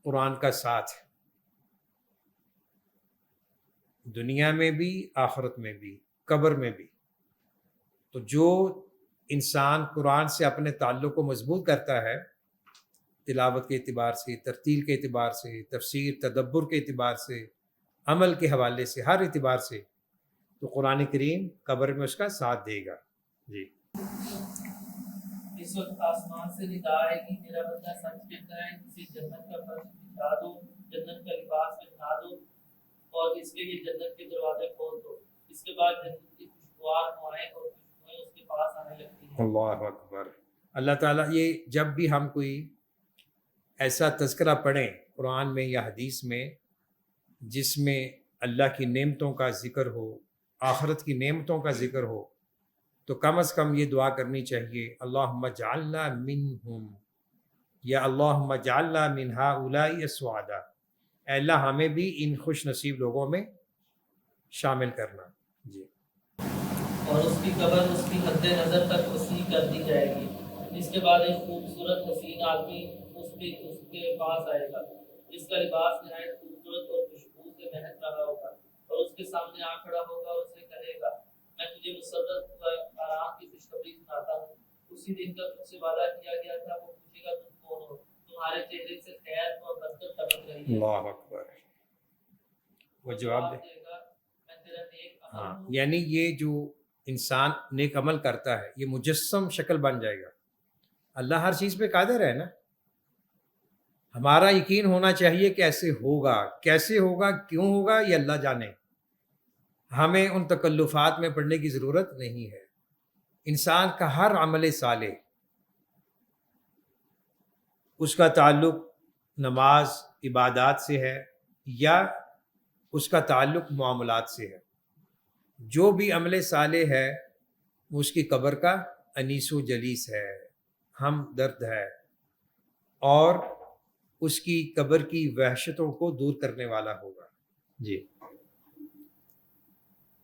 [SPEAKER 1] قرآن کا ساتھ، دنیا میں بھی، آخرت میں بھی، قبر میں بھی. تو جو انسان قرآن سے اپنے تعلق کو مضبوط کرتا ہے، تلاوت کے اعتبار سے، ترتیل کے اعتبار سے، تفسیر تدبر کے اعتبار سے، عمل کے حوالے سے، ہر اعتبار سے، تو قرآن کریم قبر میں اس کا ساتھ دے گا. جی.
[SPEAKER 2] اس وقت آسمان سے ندا آئے گی میرا بندہ سچ کہتا ہے، اسے جنت کا فرش بچھا دو، جنت کا لباس پہنا دو اور اس کے لیے جنت کے دروازے کھول دو. اس کے بعد جنت کی خوشبوار ہوائیں اور خوشبوئیں اس کے پاس آنے لگتی ہیں.
[SPEAKER 1] اللہ اکبر. اللہ تعالیٰ یہ جب بھی ہم کوئی ایسا تذکرہ پڑھیں قرآن میں یا حدیث میں جس میں اللہ کی نعمتوں کا ذکر ہو، آخرت کی نعمتوں کا ذکر ہو، تو کم از کم یہ دعا کرنی چاہیے، اللہم اجعلنا منہم، یا اللہم اجعلنا من ہؤلاء السعداء. اے اللہ ہمیں بھی ان خوش نصیب لوگوں میں شامل کرنا. جی.
[SPEAKER 2] اور اس کی قبر اس کی حد نظر تک وسیع کر دی جائے گی. اس کے بعد ایک خوبصورت حسین آدمی اس کے پاس آئے گا، جس کا لباس نہایت خوبصورت اور خوشبو سے مہک رہا ہوگا، اور اس کے سامنے آ کھڑا ہوگا اور اسے کہے گا میں تجھے مسرت و آرام کی خوشخبری سناتا ہوں. اسی دن کا تم سے وعدہ کیا گیا تھا. وہ پوچھے گا تم کون ہو؟ تمہارے چہرے سے خیر اور برکت چمک رہی ہے.
[SPEAKER 1] اللہ اکبر. وہ جواب دے
[SPEAKER 2] گا میں تیرا نیک عمل
[SPEAKER 1] ہاں،
[SPEAKER 2] ہوں.
[SPEAKER 1] یعنی یہ جو انسان نیک عمل کرتا ہے یہ مجسم شکل بن جائے گا. اللہ ہر چیز پہ قادر ہے نا. ہمارا یقین ہونا چاہیے کہ ایسے ہوگا، کیسے ہوگا، کیوں ہوگا، یہ اللہ جانے. ہمیں ان تکلفات میں پڑنے کی ضرورت نہیں ہے. انسان کا ہر عمل صالح، اس کا تعلق نماز عبادات سے ہے یا اس کا تعلق معاملات سے ہے، جو بھی عمل صالح ہے وہ اس کی قبر کا انیس و جلیس ہے، ہم درد ہے، اور اس کی قبر کی وحشتوں کو دور کرنے والا ہوگا. جی.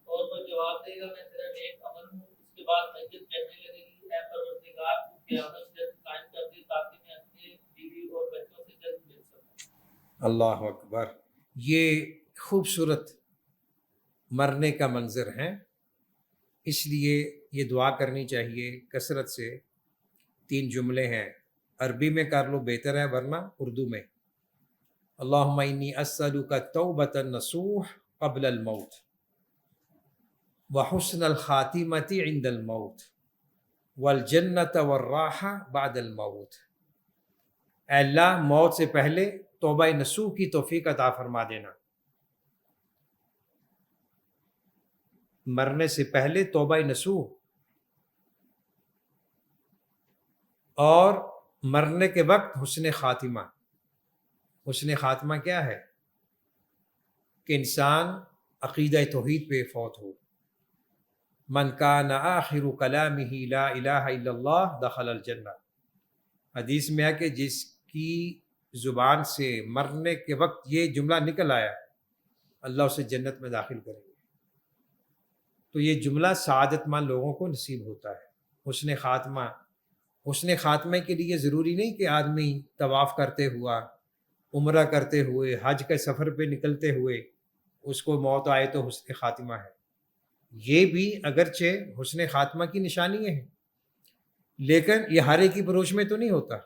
[SPEAKER 2] اور وہ جواب دے گا میں تیرا نیک عمل ہوں. اس کے بعد میت کہنے لگے گی اے پروردگار تو قیامت جلد قائم کر دے تاکہ میں اپنے بیوی اور بچوں سے جلد مل سکوں.
[SPEAKER 1] اللہ اکبر. یہ خوبصورت مرنے کا منظر ہے، اس لیے یہ دعا کرنی چاہیے کثرت سے. 3 جملے ہیں، عربی میں کر لو بہتر ہے، ورنہ اردو میں. اللہم انی اسألک توبۃ نصوح قبل الموت وحسن الخاتمۃ عند الموت والجنۃ والراحہ بعد الموت. اے اللہ موت سے پہلے توبہ نصوح کی توفیق عطا فرما دینا. مرنے سے پہلے توبہ نصوح، اور مرنے کے وقت حسن خاتمہ. حسن خاتمہ کیا ہے؟ کہ انسان عقیدہ توحید پہ فوت ہو. من کان آخر کلامہ لا الہ الا اللہ دخل الجنہ. حدیث میں ہے کہ جس کی زبان سے مرنے کے وقت یہ جملہ نکل آیا اللہ اسے جنت میں داخل کرے گا. تو یہ جملہ سعادت مند لوگوں کو نصیب ہوتا ہے، حسن خاتمہ. حسن خاتمے کے لیے ضروری نہیں کہ آدمی طواف کرتے ہوا، عمرہ کرتے ہوئے، حج کے سفر پہ نکلتے ہوئے اس کو موت آئے تو حسن خاتمہ ہے. یہ بھی اگرچہ حسن خاتمہ کی نشانی ہے، لیکن یہ ہر ایک کی بروش میں تو نہیں ہوتا،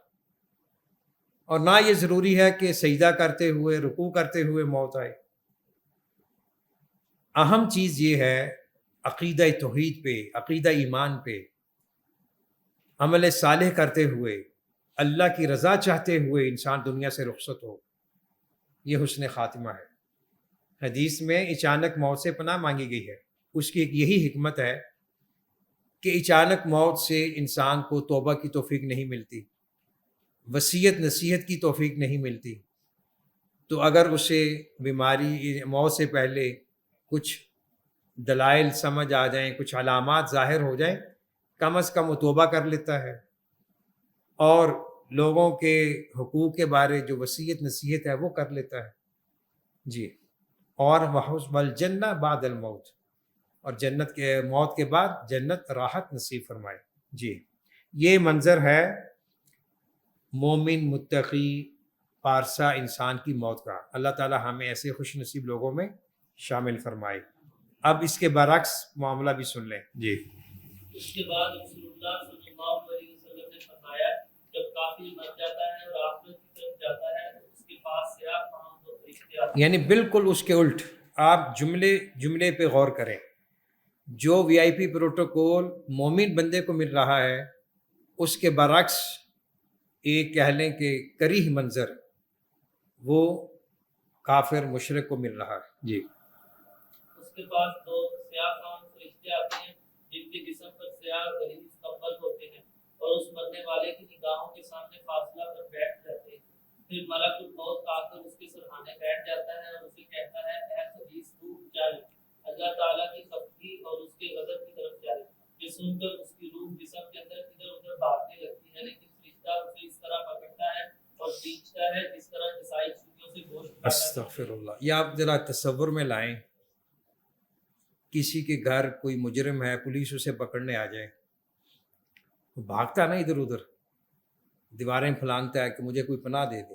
[SPEAKER 1] اور نہ یہ ضروری ہے کہ سجدہ کرتے ہوئے، رکوع کرتے ہوئے موت آئے. اہم چیز یہ ہے عقیدہ توحید پہ، عقیدہ ایمان پہ عمل صالح کرتے ہوئے اللہ کی رضا چاہتے ہوئے انسان دنیا سے رخصت ہو، یہ حسن خاتمہ ہے۔ حدیث میں اچانک موت سے پناہ مانگی گئی ہے، اس کی ایک یہی حکمت ہے کہ اچانک موت سے انسان کو توبہ کی توفیق نہیں ملتی، وصیت نصیحت کی توفیق نہیں ملتی۔ تو اگر اسے بیماری موت سے پہلے کچھ دلائل سمجھ آ جائیں، کچھ علامات ظاہر ہو جائیں، کم از کم وہ توبہ کر لیتا ہے، اور لوگوں کے حقوق کے بارے جو وصیت نصیحت ہے وہ کر لیتا ہے۔ جی، اور وحسب الجنہ بعد الموت، اور جنت کے موت کے بعد جنت راحت نصیب فرمائے۔ جی، یہ منظر ہے مومن متقی پارسا انسان کی موت کا۔ اللہ تعالی ہمیں ایسے خوش نصیب لوگوں میں شامل فرمائے۔ اب اس کے برعکس معاملہ بھی سن لیں۔ جی،
[SPEAKER 2] اس کے بعد رسول اللہ صلی اللہ علیہ وسلم نے فرمایا جب کافر مر جاتا ہے اور آخرت کی طرف جاتا ہے تو اس کے پاس سیاہ فام دو فرشتے آتے ہیں۔
[SPEAKER 1] یعنی بالکل اس کے الٹ، آپ جملے پہ غور کریں۔ جو وی آئی پی پروٹوکول مومن بندے کو مل رہا ہے، اس کے برعکس ایک کہہ لیں کہ کریہ منظر وہ کافر مشرک کو مل رہا ہے۔ جی،
[SPEAKER 2] اس کے پاس دو سیاہ فام فرشتے آتے ہیں جن کے جسم پر سیاہ غلیظ کمبل ہوتے ہیں اور اس مرنے والے کی نگاہوں کے سامنے فاصلہ پر بیٹھ جاتے ہیں۔ پھر ملک الموت آ کر اس کے سرہانے بیٹھ جاتا ہے اور اسے کہتا ہے اے خبیث روح چل اللہ تعالیٰ کی خفگی اور اس کے غضب کی طرف چل۔ یہ سن کر اس کی روح جسم کے اندر ادھر ادھر بھاگنے لگتی ہے، لیکن فرشتہ اسے اس طرح پکڑتا ہے اور کھینچتا ہے جس طرح کسائی چوڑیوں سے گوشت کاٹا جاتا ہے۔
[SPEAKER 1] استغفر اللہ۔ یہ آپ ذرا تصور میں لائیں، کسی کے گھر کوئی مجرم ہے، پولیس اسے پکڑنے آ جائے، وہ بھاگتا نا ادھر ادھر، دیواریں پھلانگتا ہے کہ مجھے کوئی پناہ دے دے۔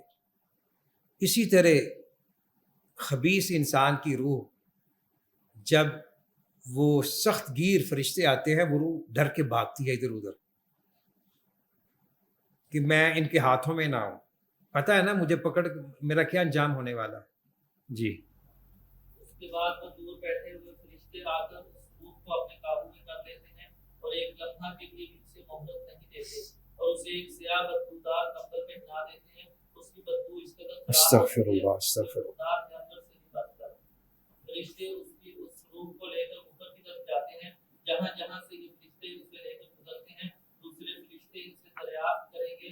[SPEAKER 1] اسی طرح خبیث انسان کی روح جب وہ سخت گیر فرشتے آتے ہیں، وہ روح ڈر کے بھاگتی ہے ادھر ادھر کہ میں ان کے ہاتھوں میں نہ ہوں، پتہ ہے نا مجھے پکڑ میرا کیا انجام ہونے والا ہے۔ جی،
[SPEAKER 2] اس کے بعد وہ دور بیٹھے ہوئے فرشتے آ کر اس روح کو اپنے قابو میں کر لیتے ہیں اور ایک لمحہ کے لیے بھی اسے مہلت نہیں دیتے اور اسے ایک سیاہ بدبودار کمبل پہنا دیتے ہیں۔ اس کی بدبو اس قدر خراب
[SPEAKER 1] استغفر
[SPEAKER 2] ہوتی ہے
[SPEAKER 1] اللہ،
[SPEAKER 2] کہ
[SPEAKER 1] استغفر اللہ۔
[SPEAKER 2] خوددار جانور سے نہیں بچتا۔ فرشتے اس روح کو لے کر اوپر کی طرف جاتے ہیں، جہاں جہاں سے یہ فرشتے اسے لے کر گزرتے ہیں دوسرے فرشتے ان سے دریافت کریں گے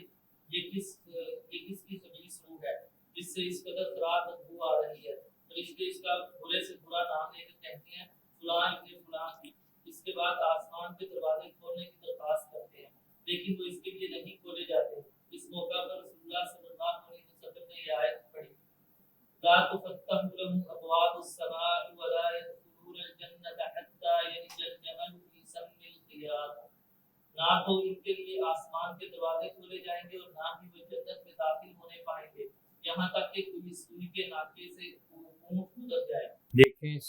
[SPEAKER 2] یہ کس کی خبیث روح ہے جس سے اس قدر خراب بدبو آ رہی ہے۔ فرشتے اس کا برے سے برا نام لے کر کہتے ہیں فلاں ابن فلاں کی۔ اس کے بعد آسمان کے دروازے کھولنے کی درخواست کرتے ہیں، لیکن وہ اس کے لیے نہیں کھولے جاتے۔ اس موقع پر رسول اللہ صلی اللہ علیہ وسلم نے یہ آیت پڑھی لا تفتح لهم ابواب السماء ولا يدخلون الجنة حتى يلج الجمل في سم الخياط۔ نہ تو ان کے لیے آسمان کے دروازے کھولے جائیں گے اور نہ ہی وہ جنت میں داخل ہونے پائیں گے یہاں تک کہ کوئی سوئی کے ناکے سے اونٹ گزر جائے۔
[SPEAKER 1] دیکھیں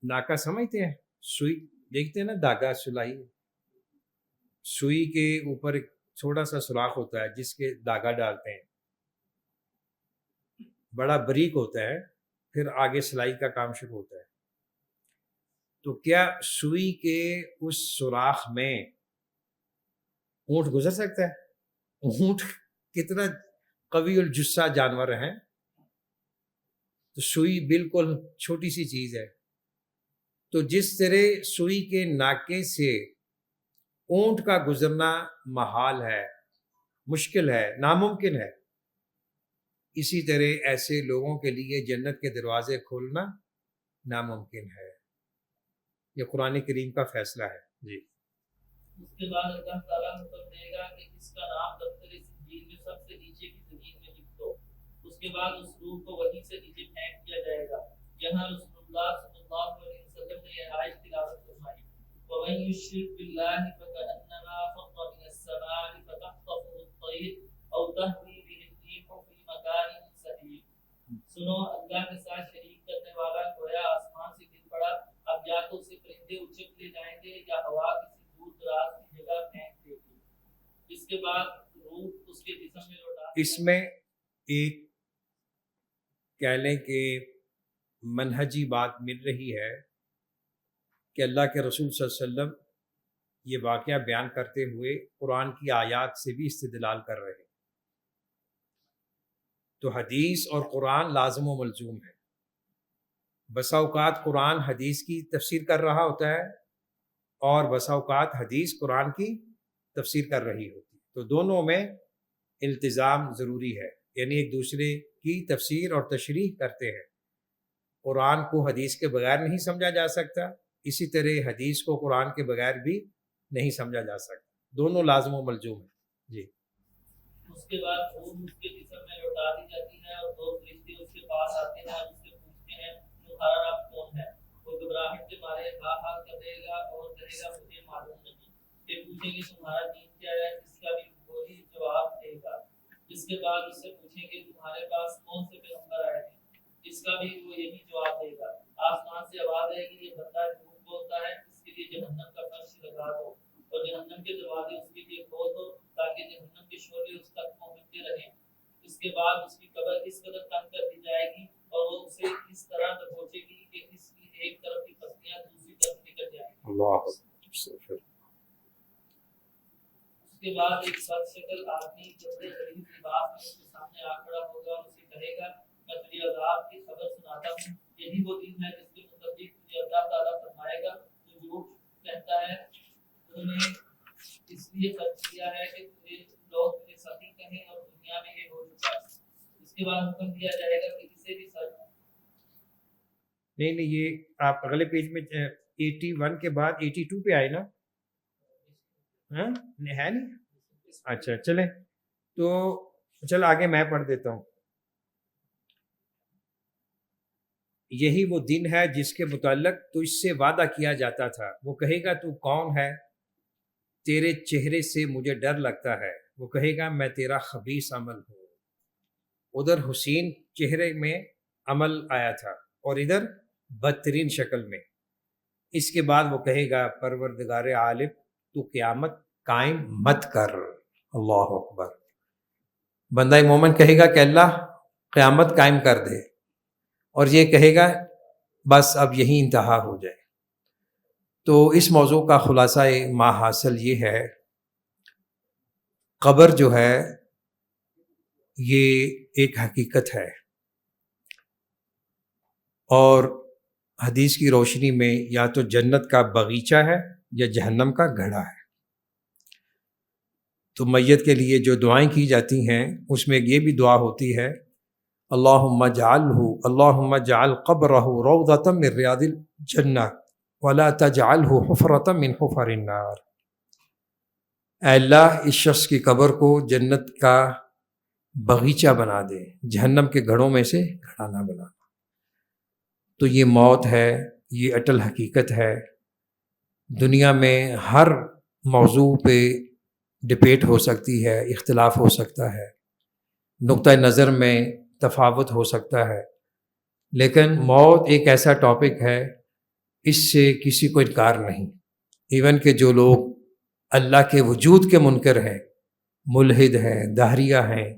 [SPEAKER 1] ناکا سمجھتے ہیں، سوئی دیکھتے ہیں نا، دھاگا سلائی، سوئی کے اوپر ایک چھوٹا سا سوراخ ہوتا ہے جس کے دھاگا ڈالتے ہیں، بڑا باریک ہوتا ہے، پھر آگے سلائی کا کام شروع ہوتا ہے۔ تو کیا سوئی کے اس سوراخ میں اونٹ گزر سکتا ہے؟ اونٹ کتنا قوی الجثہ جانور ہیں، تو سوئی بالکل چھوٹی سی چیز ہے۔ تو جس طرح سوئی کے ناکے سے اونٹ کا گزرنا محال ہے، مشکل ہے، ناممکن ہے، اسی طرح ایسے لوگوں کے لیے جنت کے دروازے کھولنا ناممکن ہے۔ یہ قرآن کریم کا فیصلہ ہے۔ جی،
[SPEAKER 2] اس کے بعد اللہ تعالیٰ حکم دے گا کہ اس کا نام دفتر سجین میں سب سے نیچے کی زمین میں لکھ دو۔ اس کے بعد اس روح کو وہیں سے نیچے پھینک دیا جائے گا۔ یہاں رسول اللہ صلی اللہ علیہ وسلم نے یہ آیت تلاوت فرمائی وَمَن يُشْرِكْ بِاللَّهِ فَكَأَنَّمَا خَرَّ مِنَ السَّمَاءِ فَتَخْطَفُهُ الطَّيْرُ أَوْ تَهْوِي بِهِ الرِّيحُ فِي مَكَانٍ سَحِيقٍ۔ سنو، اللہ کے ساتھ شریک کرنے والا گویا آسمان سے گر پڑا، اب یا تو اسے پرندے اچک لے جائیں گے یا ہوا کسی دور دراز کی جگہ پھینک دے گی۔ اس کے بعد روح اس کے جسم میں لوٹا
[SPEAKER 1] اس میں ایک کہہ لیں کہ منہجی بات مل رہی ہے کہ اللہ کے رسول صلی اللہ علیہ وسلم یہ واقعہ بیان کرتے ہوئے قرآن کی آیات سے بھی استدلال کر رہے ہیں۔ تو حدیث اور قرآن لازم و ملزوم ہے۔ بسا اوقات قرآن حدیث کی تفسیر کر رہا ہوتا ہے اور بسا اوقات حدیث قرآن کی تفسیر کر رہی ہوتی ہے، تو دونوں میں التزام ضروری ہے، یعنی ایک دوسرے کی تفسیر اور تشریح کرتے ہیں۔ قرآن کو حدیث کے بغیر نہیں سمجھا جا سکتا، اسی طرح حدیث کو قرآن کے بغیر بھی نہیں سمجھا جا سکتا، دونوں لازم و ملزوم ہیں۔ جی،
[SPEAKER 2] اس کے بعد روح اس کے جسم میں لوٹا دی جاتی ہے اور دو فرشتے اس کے پاس آتے ہیں اور اس سے پوچھتے ہیں تمہارا رب کون ہے؟ وہ گھبراہٹ کے مارے ہاں ہاں کرے گا اور کہے گا مجھے معلوم نہیں۔ پھر پوچھیں گے تمہارا دین کیا ہے؟ اس کا بھی وہی جواب دے گا۔ اس کے بعد اس سے پوچھیں گے تمہارے پاس کون سے پیغمبر آئے ہیں؟ اس کا بھی وہ یہی جواب دے گا۔ آسمان سے آواز آئے گی یہ بندہ جھوٹ بولتا ہے، اس کے لیے جہنم کا فرش لگا دو اور جہنم کے دروازے اس کے لیے کھول دو تاکہ جہنم کے شعلے اس تک پہنچتے رہیں۔ اس کے بعد اس کی قبر اس قدر تنگ کر دی جائے گی اور وہ اسے اس طرح دبوچے گی کہ اس کی ایک طرف کی پسلیاں دوسری طرف نکل جائیں گی۔
[SPEAKER 1] اللہ
[SPEAKER 2] اس کے بعد ایک بد شکل آدمی کپڑے غلیظ لباس میں اس کے سامنے آ کھڑا ہوگا اور اسے کہے گا میں تجھے عذاب کی خبر سناتا ہوں، یہی وہ دن ہے جس کے مطابق تجھے اللہ تعالیٰ فرمائے گا تو جھوٹ کہتا ہے، انہوں نے اس لیے خرچ کیا ہے کہ لوگ تجھے سخی کہیں اور دنیا میں یہ ہو چکا ہے۔ اس کے بعد حکم دیا جائے گا کہ کسی بھی سر
[SPEAKER 1] نہیں، یہ آپ اگلے پیج میں 81 کے بعد 82 پہ آئے نا؟ ہاں ہے نہیں؟ اچھا چلیں، تو چل آگے میں پڑھ دیتا ہوں۔ یہی وہ دن ہے جس کے متعلق تو اس سے وعدہ کیا جاتا تھا، وہ کہے گا تو کون ہے؟ تیرے چہرے سے مجھے ڈر لگتا ہے، وہ کہے گا میں تیرا خبیث عمل ہوں۔ ادھر حسین چہرے میں عمل آیا تھا اور ادھر بدترین شکل میں۔ اس کے بعد وہ کہے گا پروردگار عالم تو قیامت قائم مت کر۔ اللہ اکبر۔ بندہ مومن کہے گا کہ اللہ قیامت قائم کر دے، اور یہ کہے گا بس اب یہی انتہا ہو جائے۔ تو اس موضوع کا خلاصہ ما حاصل یہ ہے، قبر جو ہے یہ ایک حقیقت ہے، اور حدیث کی روشنی میں یا تو جنت کا باغیچہ ہے یا جہنم کا گڑھا ہے۔ تو میت کے لیے جو دعائیں کی جاتی ہیں اس میں یہ بھی دعا ہوتی ہے اللہم اجعل قبرہ روضۃ من ریاض الجنہ ولا تجعلہ حفرۃ من حفر النار۔ اے اللہ اس شخص کی قبر کو جنت کا باغیچہ بنا دے، جہنم کے گھڑوں میں سے گھڑا نہ بنا۔ تو یہ موت ہے، یہ اٹل حقیقت ہے۔ دنیا میں ہر موضوع پہ ڈبیٹ ہو سکتی ہے، اختلاف ہو سکتا ہے، نقطہ نظر میں تفاوت ہو سکتا ہے، لیکن موت ایک ایسا ٹاپک ہے اس سے کسی کو انکار نہیں۔ ایون کہ جو لوگ اللہ کے وجود کے منکر ہیں، ملحد ہیں، دہریہ ہیں،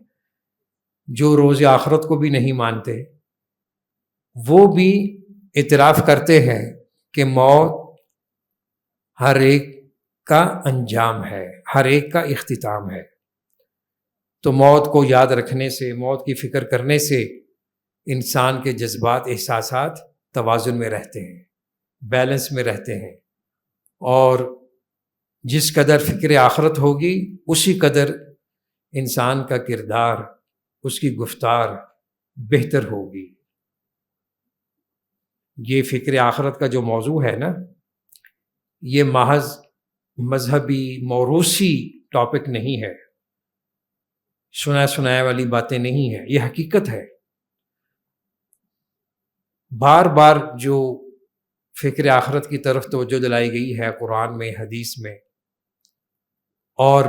[SPEAKER 1] جو روز آخرت کو بھی نہیں مانتے، وہ بھی اعتراف کرتے ہیں کہ موت ہر ایک کا انجام ہے، ہر ایک کا اختتام ہے۔ تو موت کو یاد رکھنے سے، موت کی فکر کرنے سے انسان کے جذبات، احساسات توازن میں رہتے ہیں، بیلنس میں رہتے ہیں، اور جس قدر فکر آخرت ہوگی اسی قدر انسان کا کردار، اس کی گفتار بہتر ہوگی۔ یہ فکر آخرت کا جو موضوع ہے نا، یہ محض مذہبی موروثی ٹاپک نہیں ہے، سنائے والی باتیں نہیں ہیں، یہ حقیقت ہے۔ بار بار جو فکر آخرت کی طرف توجہ دلائی گئی ہے قرآن میں، حدیث میں، اور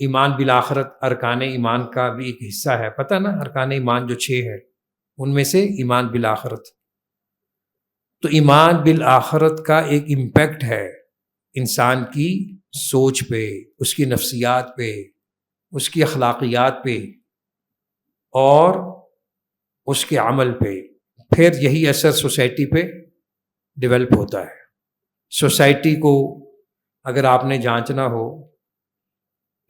[SPEAKER 1] ایمان بالآخرت ارکان ایمان کا بھی ایک حصہ ہے، پتہ نا ارکان ایمان جو 6 ہے ان میں سے ایمان بالآخرت۔ تو ایمان بالآخرت کا ایک امپیکٹ ہے انسان کی سوچ پہ، اس کی نفسیات پہ، اس کی اخلاقیات پہ اور اس کے عمل پہ، پھر یہی اثر سوسائٹی پہ ڈیولپ ہوتا ہے۔ سوسائٹی کو اگر آپ نے جانچنا ہو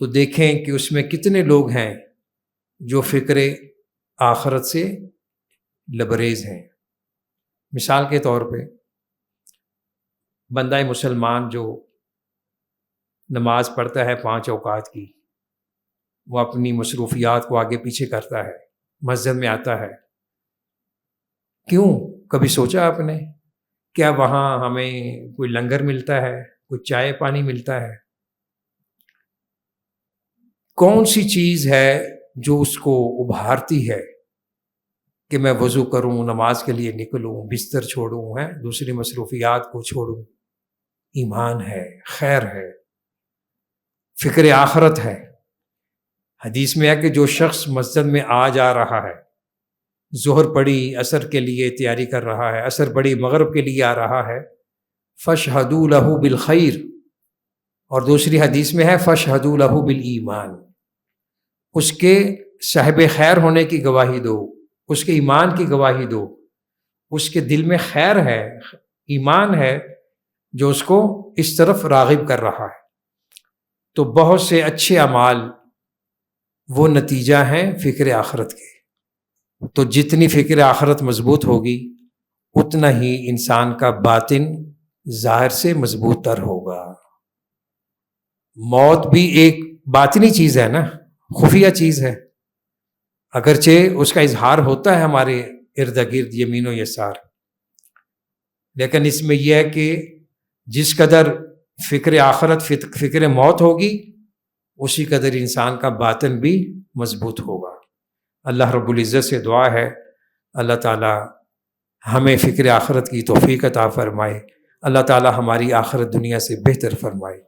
[SPEAKER 1] تو دیکھیں کہ اس میں کتنے لوگ ہیں جو فکر آخرت سے لبریز ہیں۔ مثال کے طور پہ بندہ مسلمان جو نماز پڑھتا ہے 5 اوقات کی، وہ اپنی مصروفیات کو آگے پیچھے کرتا ہے، مسجد میں آتا ہے، کیوں؟ کبھی سوچا آپ نے کیا وہاں ہمیں کوئی لنگر ملتا ہے، کوئی چائے پانی ملتا ہے؟ کون سی چیز ہے جو اس کو ابھارتی ہے کہ میں وضو کروں، نماز کے لیے نکلوں، بستر چھوڑوں، دوسری مصروفیات کو چھوڑوں؟ ایمان ہے، خیر ہے، فکر آخرت ہے۔ حدیث میں ہے کہ جو شخص مسجد میں آ جا رہا ہے، ظہر پڑھی، عصر کے لیے تیاری کر رہا ہے، عصر پڑھی، مغرب کے لیے آ رہا ہے، فاشہدوا لہ بالخیر، اور دوسری حدیث میں ہے فاشہدوا لہ بالایمان، اس کے صاحب خیر ہونے کی گواہی دو، اس کے ایمان کی گواہی دو، اس کے دل میں خیر ہے، ایمان ہے جو اس کو اس طرف راغب کر رہا ہے۔ تو بہت سے اچھے اعمال وہ نتیجہ ہیں فکر آخرت کے۔ تو جتنی فکر آخرت مضبوط ہوگی اتنا ہی انسان کا باطن ظاہر سے مضبوط تر ہوگا۔ موت بھی ایک باطنی چیز ہے نا، خفیہ چیز ہے، اگرچہ اس کا اظہار ہوتا ہے ہمارے ارد گرد یمین و یسار، لیکن اس میں یہ ہے کہ جس قدر فکر آخرت، فکر موت ہوگی، اسی قدر انسان کا باطن بھی مضبوط ہوگا۔ اللہ رب العزت سے دعا ہے اللہ تعالی ہمیں فکر آخرت کی توفیق عطا فرمائے، اللہ تعالی ہماری آخرت دنیا سے بہتر فرمائے۔